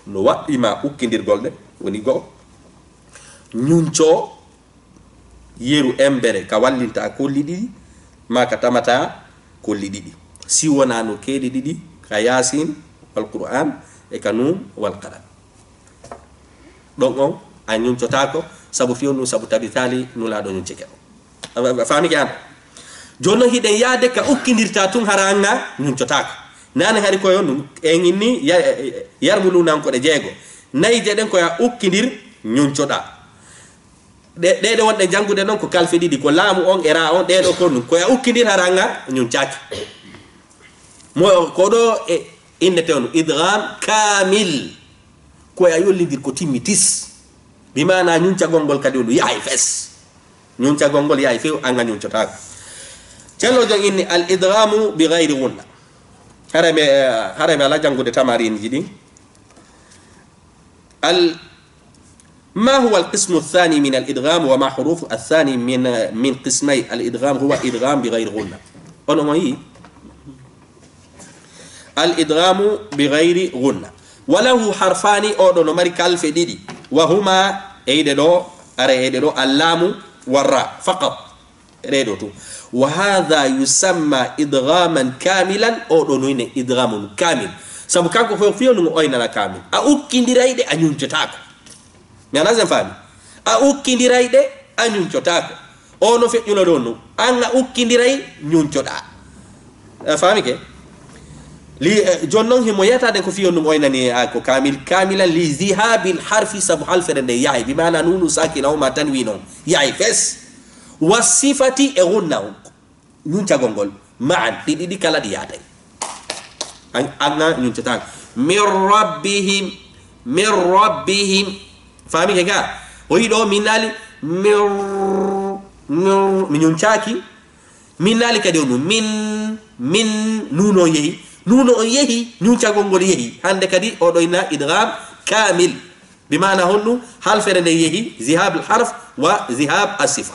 no waɗɗima ukkidirgol ɗe woni go'o ñunco yeru embere ka wallinta kolli ɗiɗi ma ka tamata kolli ɗiɗi si wona no keeɗi ɗiɗi ka yasin wal qur'an e ka num wal qalam ɗon on a ñuncotako sabu fiyonu sabu tabitali nulaɗo ñunceke o famike an joni noon hiɗen yaade ka ukkidirta tun haranga ñuncotako nane hari koyo num en inni yarmulunankoɗe jeego nayi jeɗen koya ukkidir ñuncoɗa ɗeɗe wonɗe jangude noon ko kalfe ɗiɗi ko laamu on e ra on ɗeɗo ko num koya ukkidir haranga ñuncaki mo ko ɗo e innete on idgham kamil koya yollidir ko timmi tis bimana ñuncagol ngol kadi ɗum yahay fes ñuncagol ngol yahay few anga ñuncotako cello jon inni al idghamu bi gayri gunna harame ala jangude tamarinji ɗin ما هو القسم الثاني من الإدغام وما حروف الثاني من قسمي الإدغام هو إدغام بغير غنة الإدغام بغير غنة وله حرفان أو نمر كالف ديدي وهما أريدو اللام والراء فقط ريدوتو وهذا يسمى إدغاما كاملا أو نوين إدغام كامل سبكاكو فيونو أين كامل أوكين دي رايدي أنيون تتاكو mi anazan fami a ukkindiray ɗe a ñuncotako ono feƴƴuno ɗo nu an a ukkindiray ñuncoɗa fami ke li jon noon himo yiyatade ko fiyon ɗum oynani ko kamila li zihabil harfi sabu halfere nde yahay bimana nunu sakina o ma tanwi noon yahay fes wa sifati e gunna on ñuncagol ngol maan ɗiɗiɗi kala ɗi yatay anna ñuncotako min rabbihim fami ke ga o yiɗo min naali mi ñuncaki min naali kadi onu min nuno yehi nuno on yehi ñuncagol ngol yehi hande kadi oɗo ina idgham kamil bimana honnu halfere nde yehi zihab al harf wa zihab as-sifa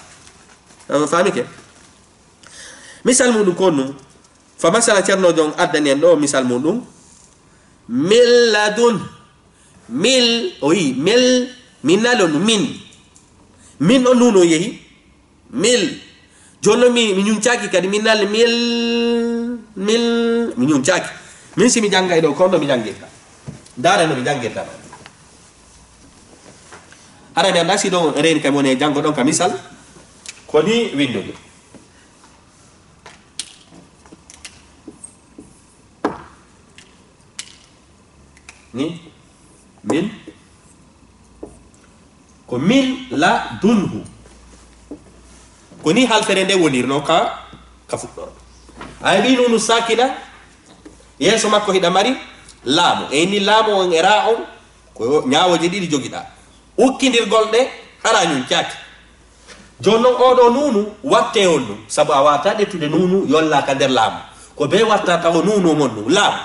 fami ke misal muɗum ko num fa masala ceerno jon addani en ɗo misal muɗum mil ladun mil o yi mil min nalon min on nuno yehi mil jonno mi ñuncaki kadi min nal mil mi ñuncaki min si mi jangay ɗo kondo mi jangirta dara no mi jangirta ara mi anda si ɗon reni kam woni jango ɗon ka misal ko ni windude ni min ko min la dunhu ko ni halfere nde wonirno ka fuɗɗoro ay ɓi nunu sakina yeeso makko hiɗa mari laamu e ni laamu on e ra on ko ñawoje ɗiɗi jogiɗa ukkidirgol ɗe hara ñum caki joni noon oɗo nunu watte on num saabu a wata ɗettude nunu yollaka nder laamu ko be watta tawa nunu mon num laamu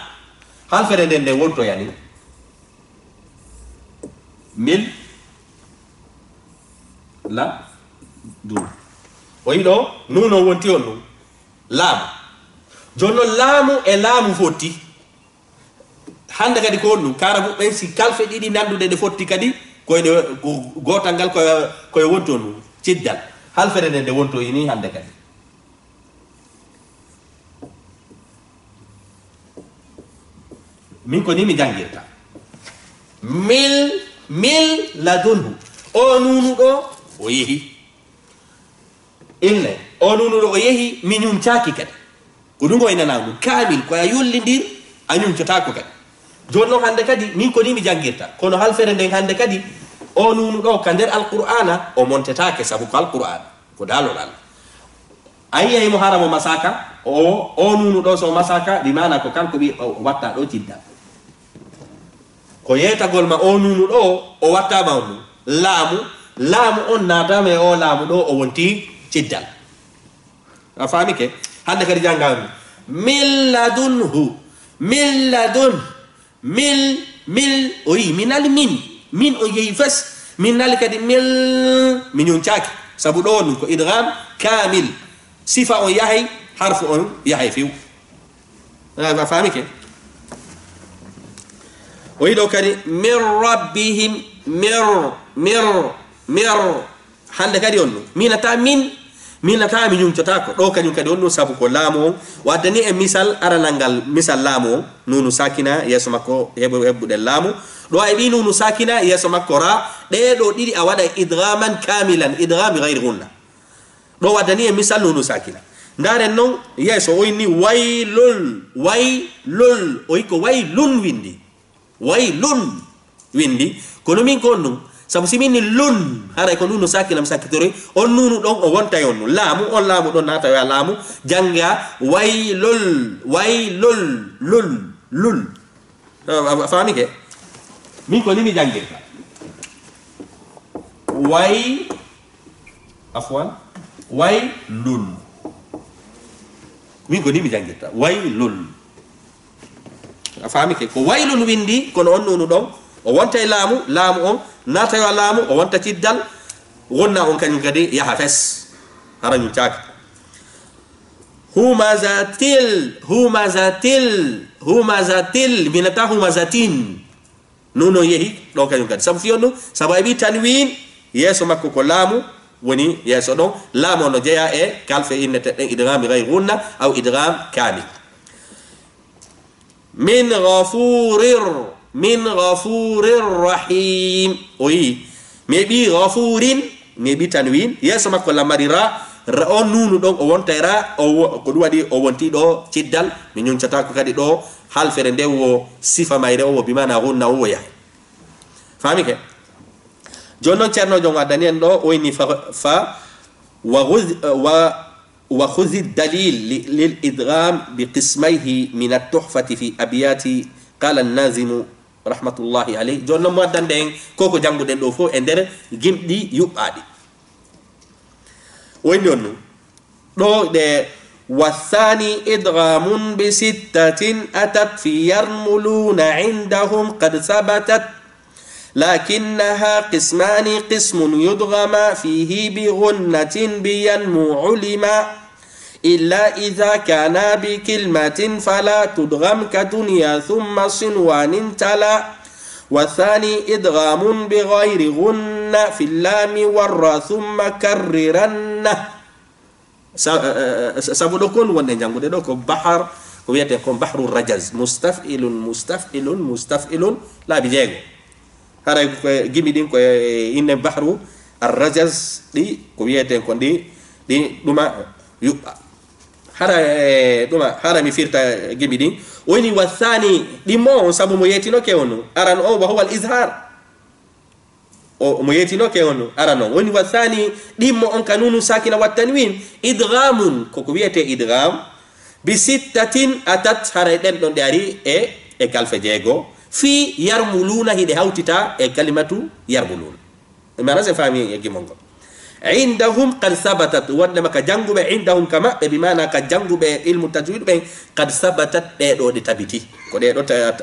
halfere nden nde wontoyani mil la dun o yiɗo nuno wonti on ɗum laamu joni noon laamu e laamu fotti hande kadi ko on ɗum kara ɓuɓɓen si kalfe ɗiɗi nandude ɗe fotti kadi koyɗe gotal ngal koye wonto ɗum ciddal halfere nde nde wonto ini hande kadi min ko ni mi jangirta mil ladunhu o nunu ɗo o yehi inne o nunu ɗo o yehi mi ñumcaki kadi ko ɗum o inanamu kamil koya yollidir a ñumcotako kadi joni noon hande kadi min ko ni mi jangirta kono halfere nden hande kadi o nunu ɗo ka nder alqur'ana o montetake sabu ko alqur'ana ko dalol Allah ayiyayimo haramo masaka o nunu ɗo so masaka ɗi mana ko kanko wi o watta ɗo cidda ko yetagol ma o nunu ɗo o wattama on laamu on natama e o laamu ɗo o wonti ciddal a faami ke hande kadi jangami min ladunhu mil o yi min nali min o yehi fes min nali kadi min yuncaki sabu ɗo ɗum ko idgham kamil sifa on yahay harfu on yahay fiw a faami ke o yiɗo kadi min rabbihim mir hande kadi on ɗum minata mi ñumcotako ɗo kañum kadi on ɗum sabu ko laamu on waddani e misal aranal ngal misal laamu on nunu sakina yeeso makko hebbuɗen laamu ɗo ay ɗi nunu sakina yeeso makko ra ɗeɗo ɗiɗi a waɗa idgaman kamilan idgami gayri gunna ɗo waddani e misal nunu sakina ndaren noon yeeso o inni waylul o yi ko waylun windi kono min ko on ɗum sabu si min ni lun haray ko nunu sakina mi sakkitori on nunu ɗon o wonta on nu laamu ɗon nata yo laamu janga waylul faami ke min ko ni mi jangirta waylul min ko ni mi jangirta waylul a faami ke ko waylun windi kono on nunu ɗon o wonta e laamu on nata yo laamu o wonta ciddal wonna on kañum kadi yaha fes hara ñum caaka humazatil minata humazatin nuno yehi ɗo kañum kadi sabu fiyon ɗum sabu ay ɓi tanwin yeeso makko ko laamu woni yeeso ɗon laamu ono jeeya e kalfe inneteɗen idgham gayr gunna aw idgham kamil min ghafurir rahim oyi meɓi ghafurin meɓi tanwin yeeso makko lamari ra on nunu ɗon o wonta ra ko ɗum waɗi o wonti ɗo ciddal mi ñuncatako kadi ɗo halfere nde wo sifa mayre o wo bimana gunna o woya faami ke joni noon ceernojo waddani en ɗo o inni fa wa khudhi dalil lil idgham bi qismayhi min at-tuhfati fi abyati qala an-nazimu rahmatullahi alayhi joni noon mo waddande en koko janguɗen ɗo fof e nder gimɗi yuɓɓaɗi woni on ɗum ɗo ɗe wathani idghamun bi sittatin atat fi yarmuluna indahum qad sabatat lakinnaha qismani qismun yudghama fihi bi ghunnatin biyanmu ulima إلا إذا كان بكلمة فلا تدغم كدنيا ثم صنوان تلا والثاني إدغام بغير غن في اللام والراء ثم كررن سابدكون ونجانغو دكو بحر وياتكم بحر الرجز مستفئل لا بيجيغو هذا جيمي دين كو إن بحر الرجز دي كوياتكم دي دوما يبقى hara mi firta gibi ɗin woni wathani ɗimmo on sabu mo yetinoke on aran o wa huwa al izhar o mo yetinoke on aran on woni wathani ɗimmo on kanunu sakina wa tanwin idghamun koko wiyete idgham bi sittatin atat hara ɗen ɗon ɗe ari e kalfe jeego fi yarmuluna hiɗe hawtita e kalimatu yarmuluna mana se fami e gimol ngol عندهم قد ثبتت وانما كجانغو عندهم كما بمعنى كجانغو علم التجويد قد ثبتت دو دي تابيتي كو دو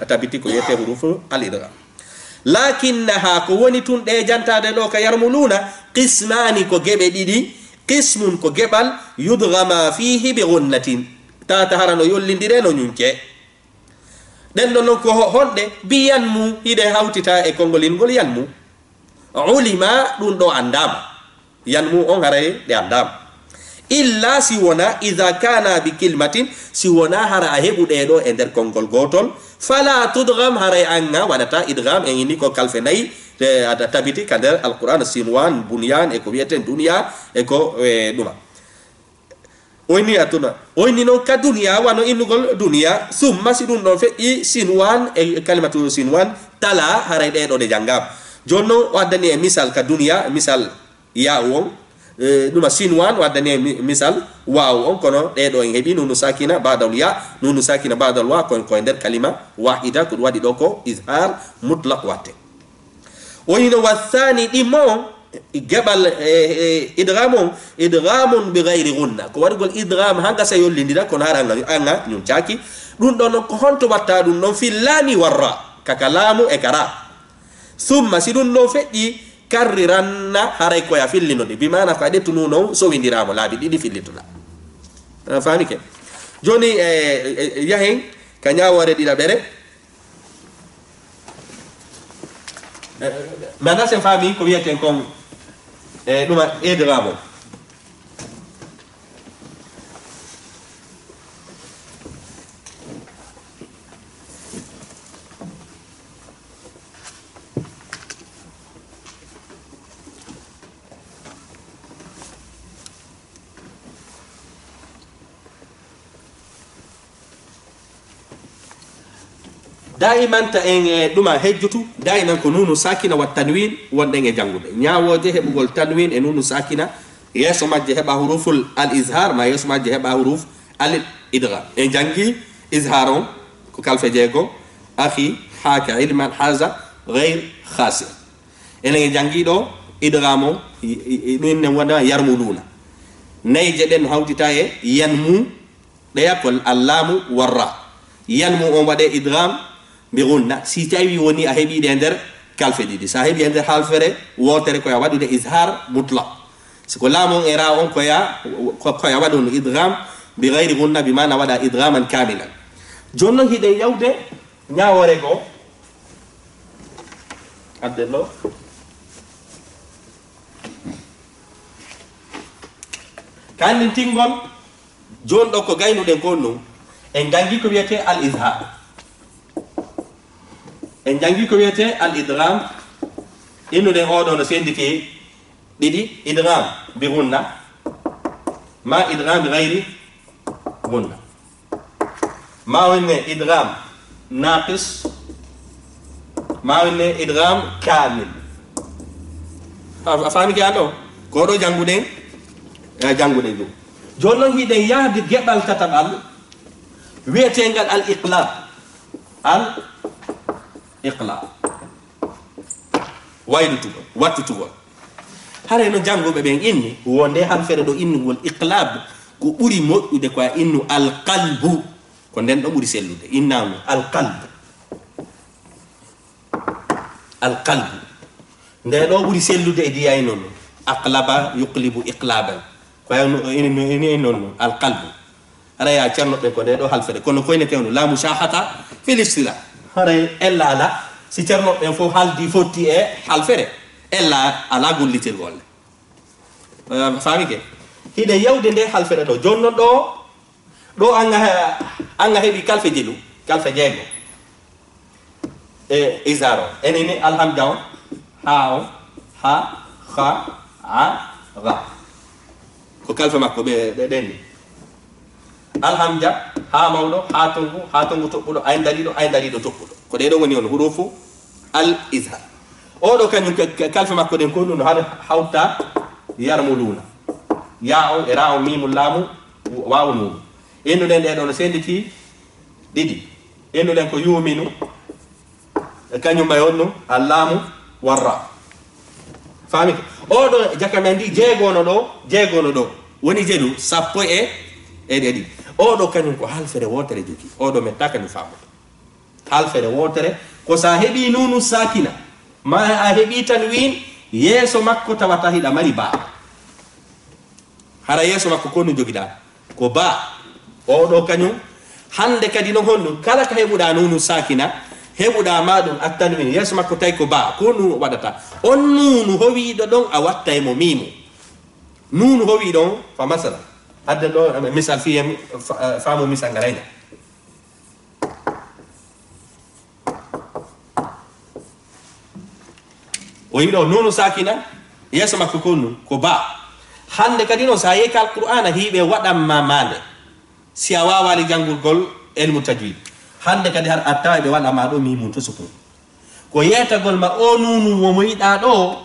تابيتي كو يته حروف الادغام لكنها كوني تون دي جانتا دي لو كيرملون قسمان كو جيبه ديدي قسم كو جبل يدغم فيه بغنة تا تهرانو يولنديرeno ñunke den non ko honde biyanmu hide hawtita e kongolingol yanmu ulima dun do andama yanmu on haray de andam illa si wona idha kana bi kilmatin si wona hara a heɓuɗe ɗo e nder konngol gotol fala tudgam haray anga waɗata idgam en inni ko kalfe nayi ada tabiti ka nder alquran sinwan bunyan e ko wiyeten duniya e ko ɗuma oyni atuna oyni noon ka duniya wano innugol duniya summa si ɗum ɗon feƴƴi sinwan e kalimatu sinwan tala haray ɗeɗo ɗe janngam joni noon o addani e misal ka duniya misal yaw on ɗuma sinwan o addani e misal waw on kono ɗeɗo en heeɓi nunu sakina badal ya nunu sakina badal wa koye nder kalima wahida ko ɗum waɗi ɗo ko ishar mutlaq watte woni no wathani ɗimmo on geɓal idgham on idghamun bi gayri gunna ko waɗigol idgham ha gasa yollidira kono hara anga ñum caki ɗum ɗon noon ko honto watta ɗum ɗon fi lami warra kaka laamu e kara summa si ɗum ɗon feƴƴi karriranna haray koya fillinode bimana ko a ɗettu nu non sowindiramo laabi ɗiɗi fillitoɗa famike joni yahen ka ñawore ɗiɗaɓere maintenant sen fami ko wiyeten kon ɗuma idgham o daiman ta en ɗuma hejjutu daiman ko nunu sakina wa tanwin wonɗen e janngude ñawoje heɓugol tanwin e nunu sakina yeeso majje heɓa huruful al izhar ma yeeso majje heɓa huruf al idgham en jangi izhar on ko kalfe jeego akhi haka ilman haza gayr khasir enen e jangi ɗo idgham o ɗum ne wona yarmuluna nayje ɗen no hawtita e yanmu ɗeya ko allamu warra yanmu on waɗe idgham bi gunna si tawi woni a heɓiɗe nder kalfe ɗiɗi sa heɓi e nder halfere wotere koya waɗude ishar mutlaq siko laamon e ra on koya waɗu idgham bi gayri gunna bi mana waɗa idghaman kamilan joni noon hiɗen yawde ñawore go adden ɗo kannin tingol joni ɗo ko gaynuɗen kon ɗum en jangi ko wiyete al izhar en jangi ko wiyete al idgham innuɗen oɗo no senditi ɗiɗi idgham bi gunna ma idgham bi gayri gunna ma wonne idgham naqis ma wonne idgham kamil a faami ke an ɗo ko ɗo janguɗen janguɗen ɗum joni noon hiɗen yahde geɓal tataɓal wiyetengal al iqlab al iqlab waydutugol wattutugol hare no jangoɓe ɓen inni wonde halfere ɗo innugol iqlab ko ɓuri moƴƴude koya innu alqalbu ko nden ɗo ɓuri sellude innamu alqalbu alqalbu nde ɗo ɓuri sellude e diyay noon aqlaba yuqlibu iqlaban koya ini noon alqalbu hara ya ceernoɓe ko nde ɗo halfere kono koynetewno la mushahata fil istila hara ella ala si ceernoɓe fof haldi fotti e halfere ella ala gollitirgolle famike hiɗe yawde nde halfere ɗo joni noon ɗo anga heeɓi kalfe jelu kalfe jeego e isar o eneni alhamda on ha on ha ha a ra ko kalfe makko ɓe ɗenni alhamda ha mawɗo ha tongu toɓɓuɗo ay dariɗo toɓɓuɗo ko ɗeɗo woni on hurufu al ishar oɗo kañum kalfe makko ɗen ko ɗum har hawta yarmuluna ya on e ra on mimul laamu wawu nunu ennuɗen ɗeɗo no senditi ɗiɗi ennuɗen ko yuminu kañum may onno allaamu warra famike oɗo jakamen ndi jeegono ɗo woni jelu sappo e ɗiɗi oɗo kañum ko halfere wotere jogi oɗo men ta kañum famoto halfere wotere ko sa heɓi nunu sakina ma a heɓi tanwin yeeso makko tawata hiɗa mari ba hara yeeso makko ko nu jogiɗa ko ba oɗo kañum hande kadi no honɗum kala ka heɓuɗa nunu sakina heɓuɗa maɗum attanwin yeeso makko tawi ko ba ko nu waɗata on nunu howiɗo ɗon a watta e mo mimo nunu howiɗon fa masala adda do misal fi faamu misal garayna o yido nunu sakina yesa makko konu ko ba hande kadi no sa yeka alqur'ana hibe wadam mamande si awawali jangul gol ilmu tajwid hande kadi har atta be wala ma do mi mun to suko ko yeta gol ma o nunu wo mo yida do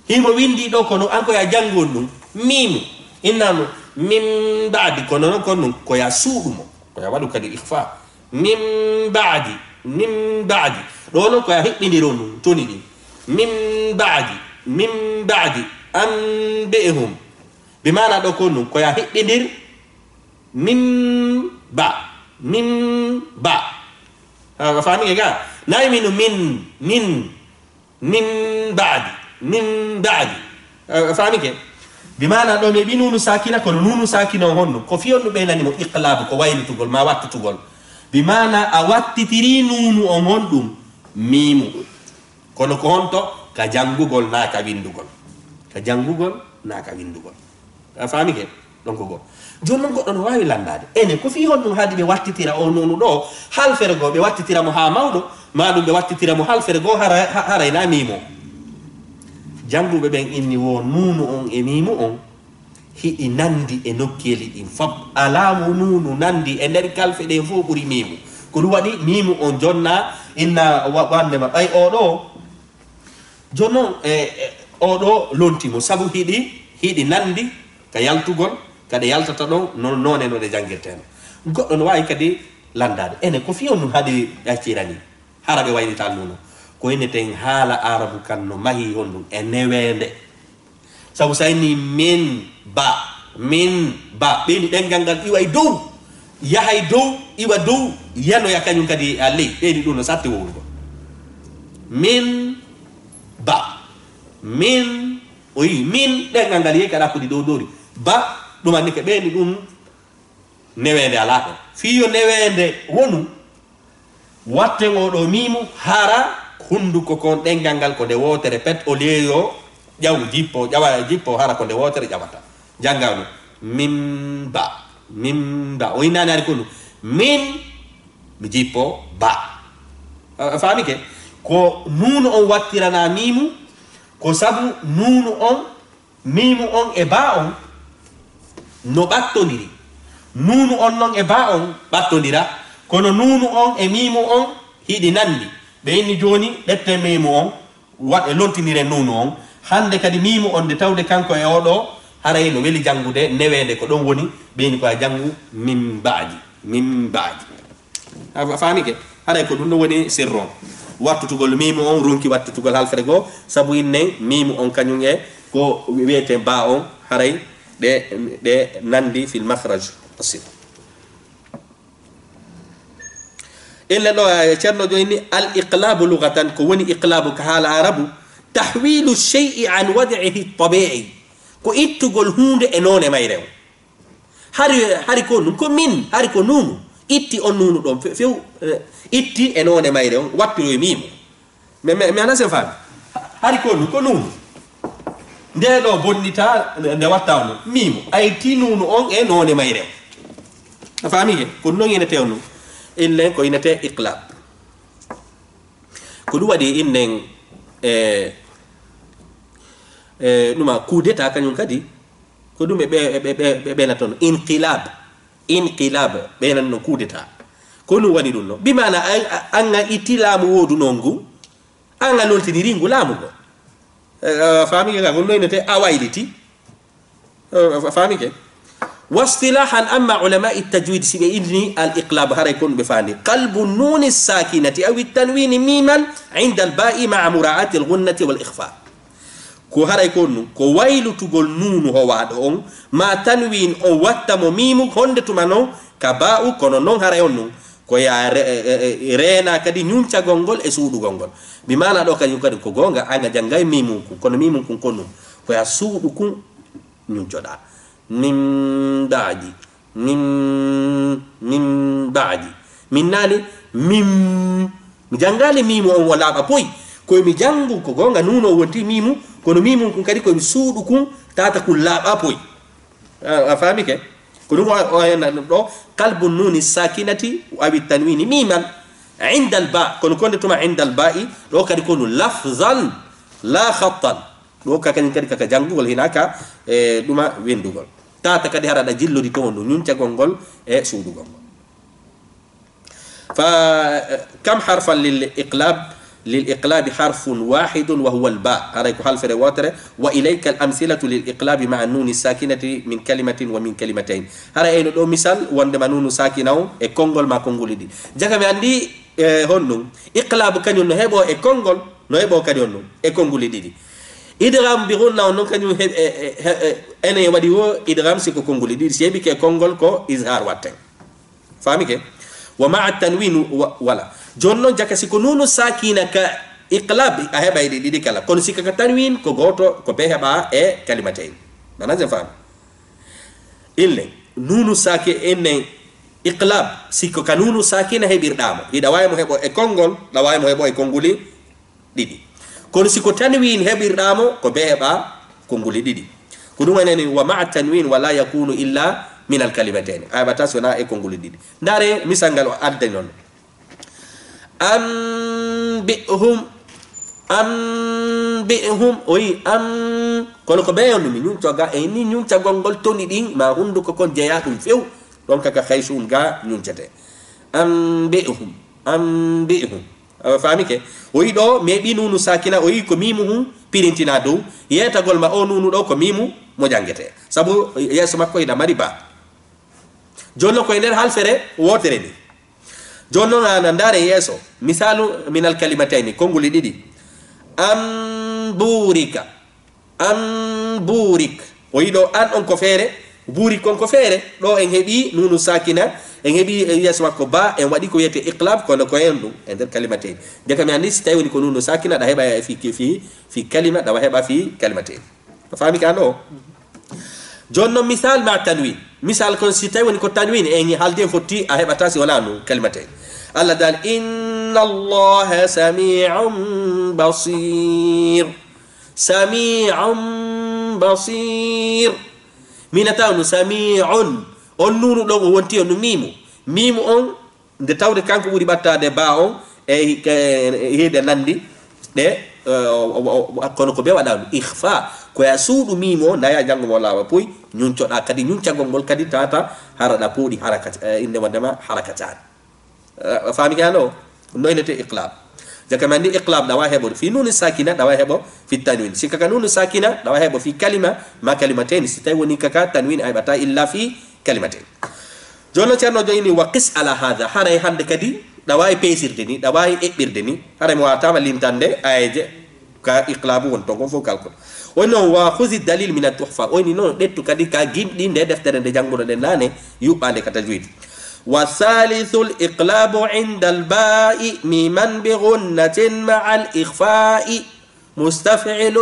himo windi do kono anko ya jangol dum mim innanu min ba'di kono non kono ko ya suudumo ko ya wadu kadi ikhfa min ba'di do non ko ya hibbindiro non toni di min ba'di anbihum bimana do kono ko ya hibbindir min ba fahmi ga nay minu min ba'di fahmi ke bimana do me binunu sakina ko nunu sakina honno ko fiyonno be nani mo iqlab ko waylitugol ma wattutugol bimana a wattitiri nunu on hondum mimu kono ko honto ka jangugol na ka windugol fahmi ke donc go jonnon goddo no wawi landade ene ko fi hon dum haadi be wattitira o nonu do halfere go be wattitira mo ha mawdo madum be wattitira mo halfere go harayna mimo jangube ben inni wo nunu on e mimu on hidi nandi e nokkeli din fab alamu nunu nandi e nder kalfe de fo buri mimu ko du wadi mimu on jonna inna wande ma ay o do jonnon o do lontimo sabu hidi nandi ka yaltugol kada yaltata do non no de jangirteno goddo no wawi kadi landade ene ko fi on hadi accirani harabe waylita nuno ko ene ten hala arabu kan no mahi hondum e newende sabu sayni min ba be dengal gal iwa dow yahay dow iwa dow yano yakanyum kadi ali be di no satti wowugo min dengal gal yekada ko di dow dori ba dum andi ke be ni dum newende ala do fiyo newende wonu watte ngodo mimu hara hunduko kon dengal gal ko de wotere pet o leyo jaw jippo hara ko de wotere jabata jangawno mimba o inani ari kono min mi jippo ba fami ke ko nunu on wattirana mimu ko sabu nunu on mimu on e ba on no battondiri nunu on non e ba on battondira kono nunu on e mimu on hidi nandi be inni joni dette mimu on wat e lontinire nunu on hande kadi mimu on de tawde kanko e odo haray no weli jangude newende ko don woni be ni ko jangu min baaji fami ke haray ko dum no woni sirron wattutugol mimu on ronki wattutugol halfere go sabu inne mimu on kanyum e ko wiete ba on haray de nandi fil makhraj asir illa do cerno joyni al iqlab lughatan ko woni iqlab ka hala arabu tahwilu shay'i an wad'ihi at-tabi'i ko ittugol hunde e none may rew hari ko nun ko min hari ko nunu itti on nunu do few itti e none may rew wattiro e mimu me ana se fa hari ko nun ko nunu nde do bonnita nde wattawno mimu ay tinunu on e none may rew fami ke ko non ene tewnu ille ko ine te iqlab ko du wadi innen numa coup d'état kanyum kadi ko dum be na ton inqilab be nan no coup d'état ko nu wadi dum no bi mana anga itilamu wodu nongu anga loltini ringu lamu go fami ga ko no ine te awayliti fami ke واصطلاحا اما علماء التجويد سيبني الاقلاب هريكون بفاني قلب النون الساكنه او التنوين ميما عند الباء مع مراعاه الغنه والاخفاء كو هريكون كو ويل تقول نون هو وادون ما تنوين او واتم ميم هوندتو مانو كباء كونو نون هريون كو يا رينا كدي نونتا غونغول e suudu gongol bi mana do kanyum kadi ko gonga anga jangay mimu kono mimu kun kono ko ya suudu kun nyum joda min ba'di min nani mi jangale mimu on wala ba poy ko mi jangu ko gonga nuno wonti mimu kono mimu kun kadi ko mi suudu kun tata kun laba poy فهمك كنو دو قلب النون الساكنة أو التنوين ميما عند الباء كنت تما عند الباء لو كان يكون لفظا لا خطا لو كان كان جانغول هناك دوما ويندوغول تا تكدي هذا جيلو دي تونو نونتا غونغول سودو غونغول فكم حرفا للإقلاب حرف واحد وهو الباء هذا يكون حرف الوتر وإليك الأمثلة للإقلاب مع النون الساكنة من كلمة ومن كلمتين هذا أي نو مثال وندم نون ساكنة كونغول ما كونغول دي جاكم عندي هونو إقلاب كان ينهبو كونغول نهبو كان ينو كونغول دي إدغام بيقولنا أنه كان أنا يودي هو إدغام سيكو كونغول دي سيبي كونغول كو إظهار واتن فاهمك ومع التنوين ولا جونو جاكا سيكو نونو ساكينة كإقلاب أهبا يدي كلا كون سيكا كتنوين كو غوتو كو بيهبا كلمتين أنا زين فاهم إلا نونو ساكي إن إقلاب سيكو كنونو ساكينة هبير دامو إذا واي مهبو كونغول لا واي مهبو كونغولي ديدي كون سيكو تنوين هبير دامو كو بيهبا كونغولي ديدي كنو منين ومع التنوين ولا يكون إلا من الكلمتين أي بتاسونا كونغولي ديدي ناري مسانغالو أدنون أنبئهم وي كل كبير من يوم تجا إني يوم تجا نقول توني دين ما هندو كون جياتهم فيو لون كخيسون جا يوم جته أنبئهم فاهمي كه وي دو ميبي نونو ساكنا وي كميمو بيرنتينا دو يتقول ما أو نونو دو كميمو مجانجته سبو يسمع كوي دماريبا جونو كوي نر حال فرة واترني جونو ننداري يسو مثال من الكلمتين كونغولي ديدي أمبوريك ويدو أن أنكو فيري بوريك أنكو فيري لو إنهبي نونو ساكنة إنهبي يسمى كوبا إن ودي كو يتي إقلاب كونو كويندو عند الكلمتين دي كم يعني ستايو نكو نونو ساكنة ده هيبا في كلمة ده هيبا في كلمتين فاهمي كانو جونو مثال مع تنوين مثال كون ستايو نكو تنوين إنهي حالدين فوتي أهيبا تاسي ولا نو كلمتين الله دال إن الله سميع بصير من تاونو سميع النون لو وانتي ميمو on de tawde kanko buri battade ba on hede nandi de kono ko be wadanu ikhfa ko ya suudu mimo naya jango wala wa puy nyun coda kadi nyun cagongol kadi tata harada podi harakat inde wadama harakatan فاهمي كانوا نوين إقلاب جاك مندي إقلاب دواهب في نون الساكنة دواهب في التنوين سكك نون الساكنة دواهب في كلمة ما كلمتين ستاوني كك تنوين أي بتا إلا في كلمتين جونا تيرنو جيني وقس على هذا هاي هند كدي دواي بيسير دني دواي إكبر دني هاي مواتام لينتاندي أيج كإقلاب ونتوقف فوق الكل ونو وخذ الدليل من التحفة وني نو دتو كدي كجيم دين ده دفتر ده جانغورو ده نانه يبقى على كتجويد والثالث الإقلاب عند الباء ميما بغنة مع الإخفاء مستفعل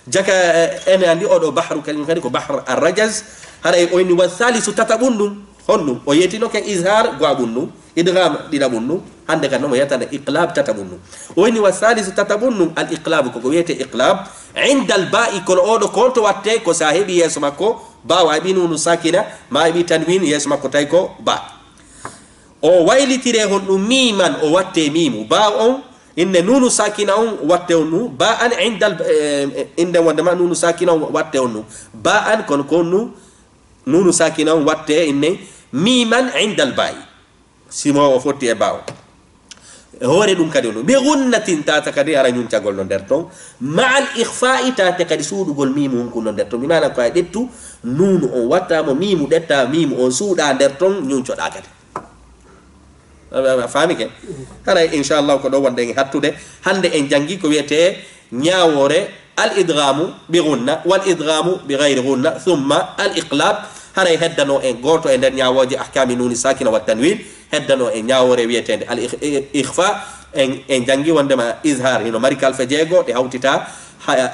جاك أنا عندي أودو بحر كلمة كذي بحر الرجز هذا يقول والثالث تتبون هنو ويتنو كإظهار قابونو إدغام دينابونو عندك نوم يتنا إقلاب تتبون وين والثالث تتبون الإقلاب كويت إقلاب عند الباء كل أودو كنت واتي كصاحبي يسمعكو با وابينو نساكنا ما يبي تنوين يسمعكو تايكو با أو وايلي تيري هنو ميمان أو واتي ميمو با أو إن نونو ساكنا واتي هنو با أن عند عند وندما نونو ساكنا واتي هنو با أن كونو نونو ساكنا واتي إن ميمان عند الباء سيما وفوتي باو هوري دون كاديونو بغنة تاتا كادي ara ñun ciagol non der ton ma al ikhfa'i tata kadi suudu gol mimu ko non der ton minana ko ay dettu nunu on watta mo mimu detta mimu on suuda der ton ñun cioda kadi fami ke kala inshallah ko do wonde ngi hattude hande en jangi ko wiete ñaawore al idghamu bi gunna wal idghamu bi ghayri gunna thumma al iqlab haray heddano en goto e nder ñaawoje ahkami nuni sakina wa tanwin heddano e ñaawore wietende al ikhfa en jangi wondema izhar hino mari kalfe jeego de hawtita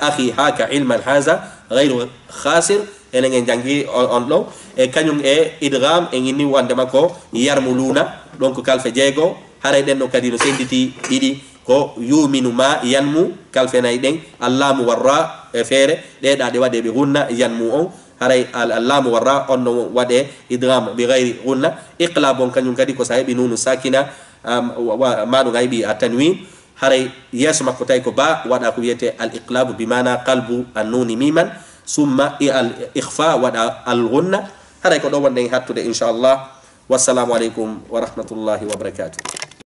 akhi haka ilman haza ghayru khasir enen en jangi on do e kanyum e idgham en inni wondema ko yarmuluna donc kalfe jeego haray den no kadi no senditi didi ko yuminu ma yanmu kalfe nay den allamu warra feere ɗeɗa ɗe waɗe ɓe gunna yanmu on haray allamu warra on no waɗe idgham bi gayri gunna iqlab on kañum kadi ko sa heɓi nunu sakina maɗum a heɓi a tanwin haray yeeso makko tawi ko ba waɗa ko wiyete al iqlabu bimana qalbu an nuni miman summa al ikhfa waɗa al gunna haray ko ɗo wonɗen hattude inchallah wassalamu aleykum wa rahmatullahi wa barakatuh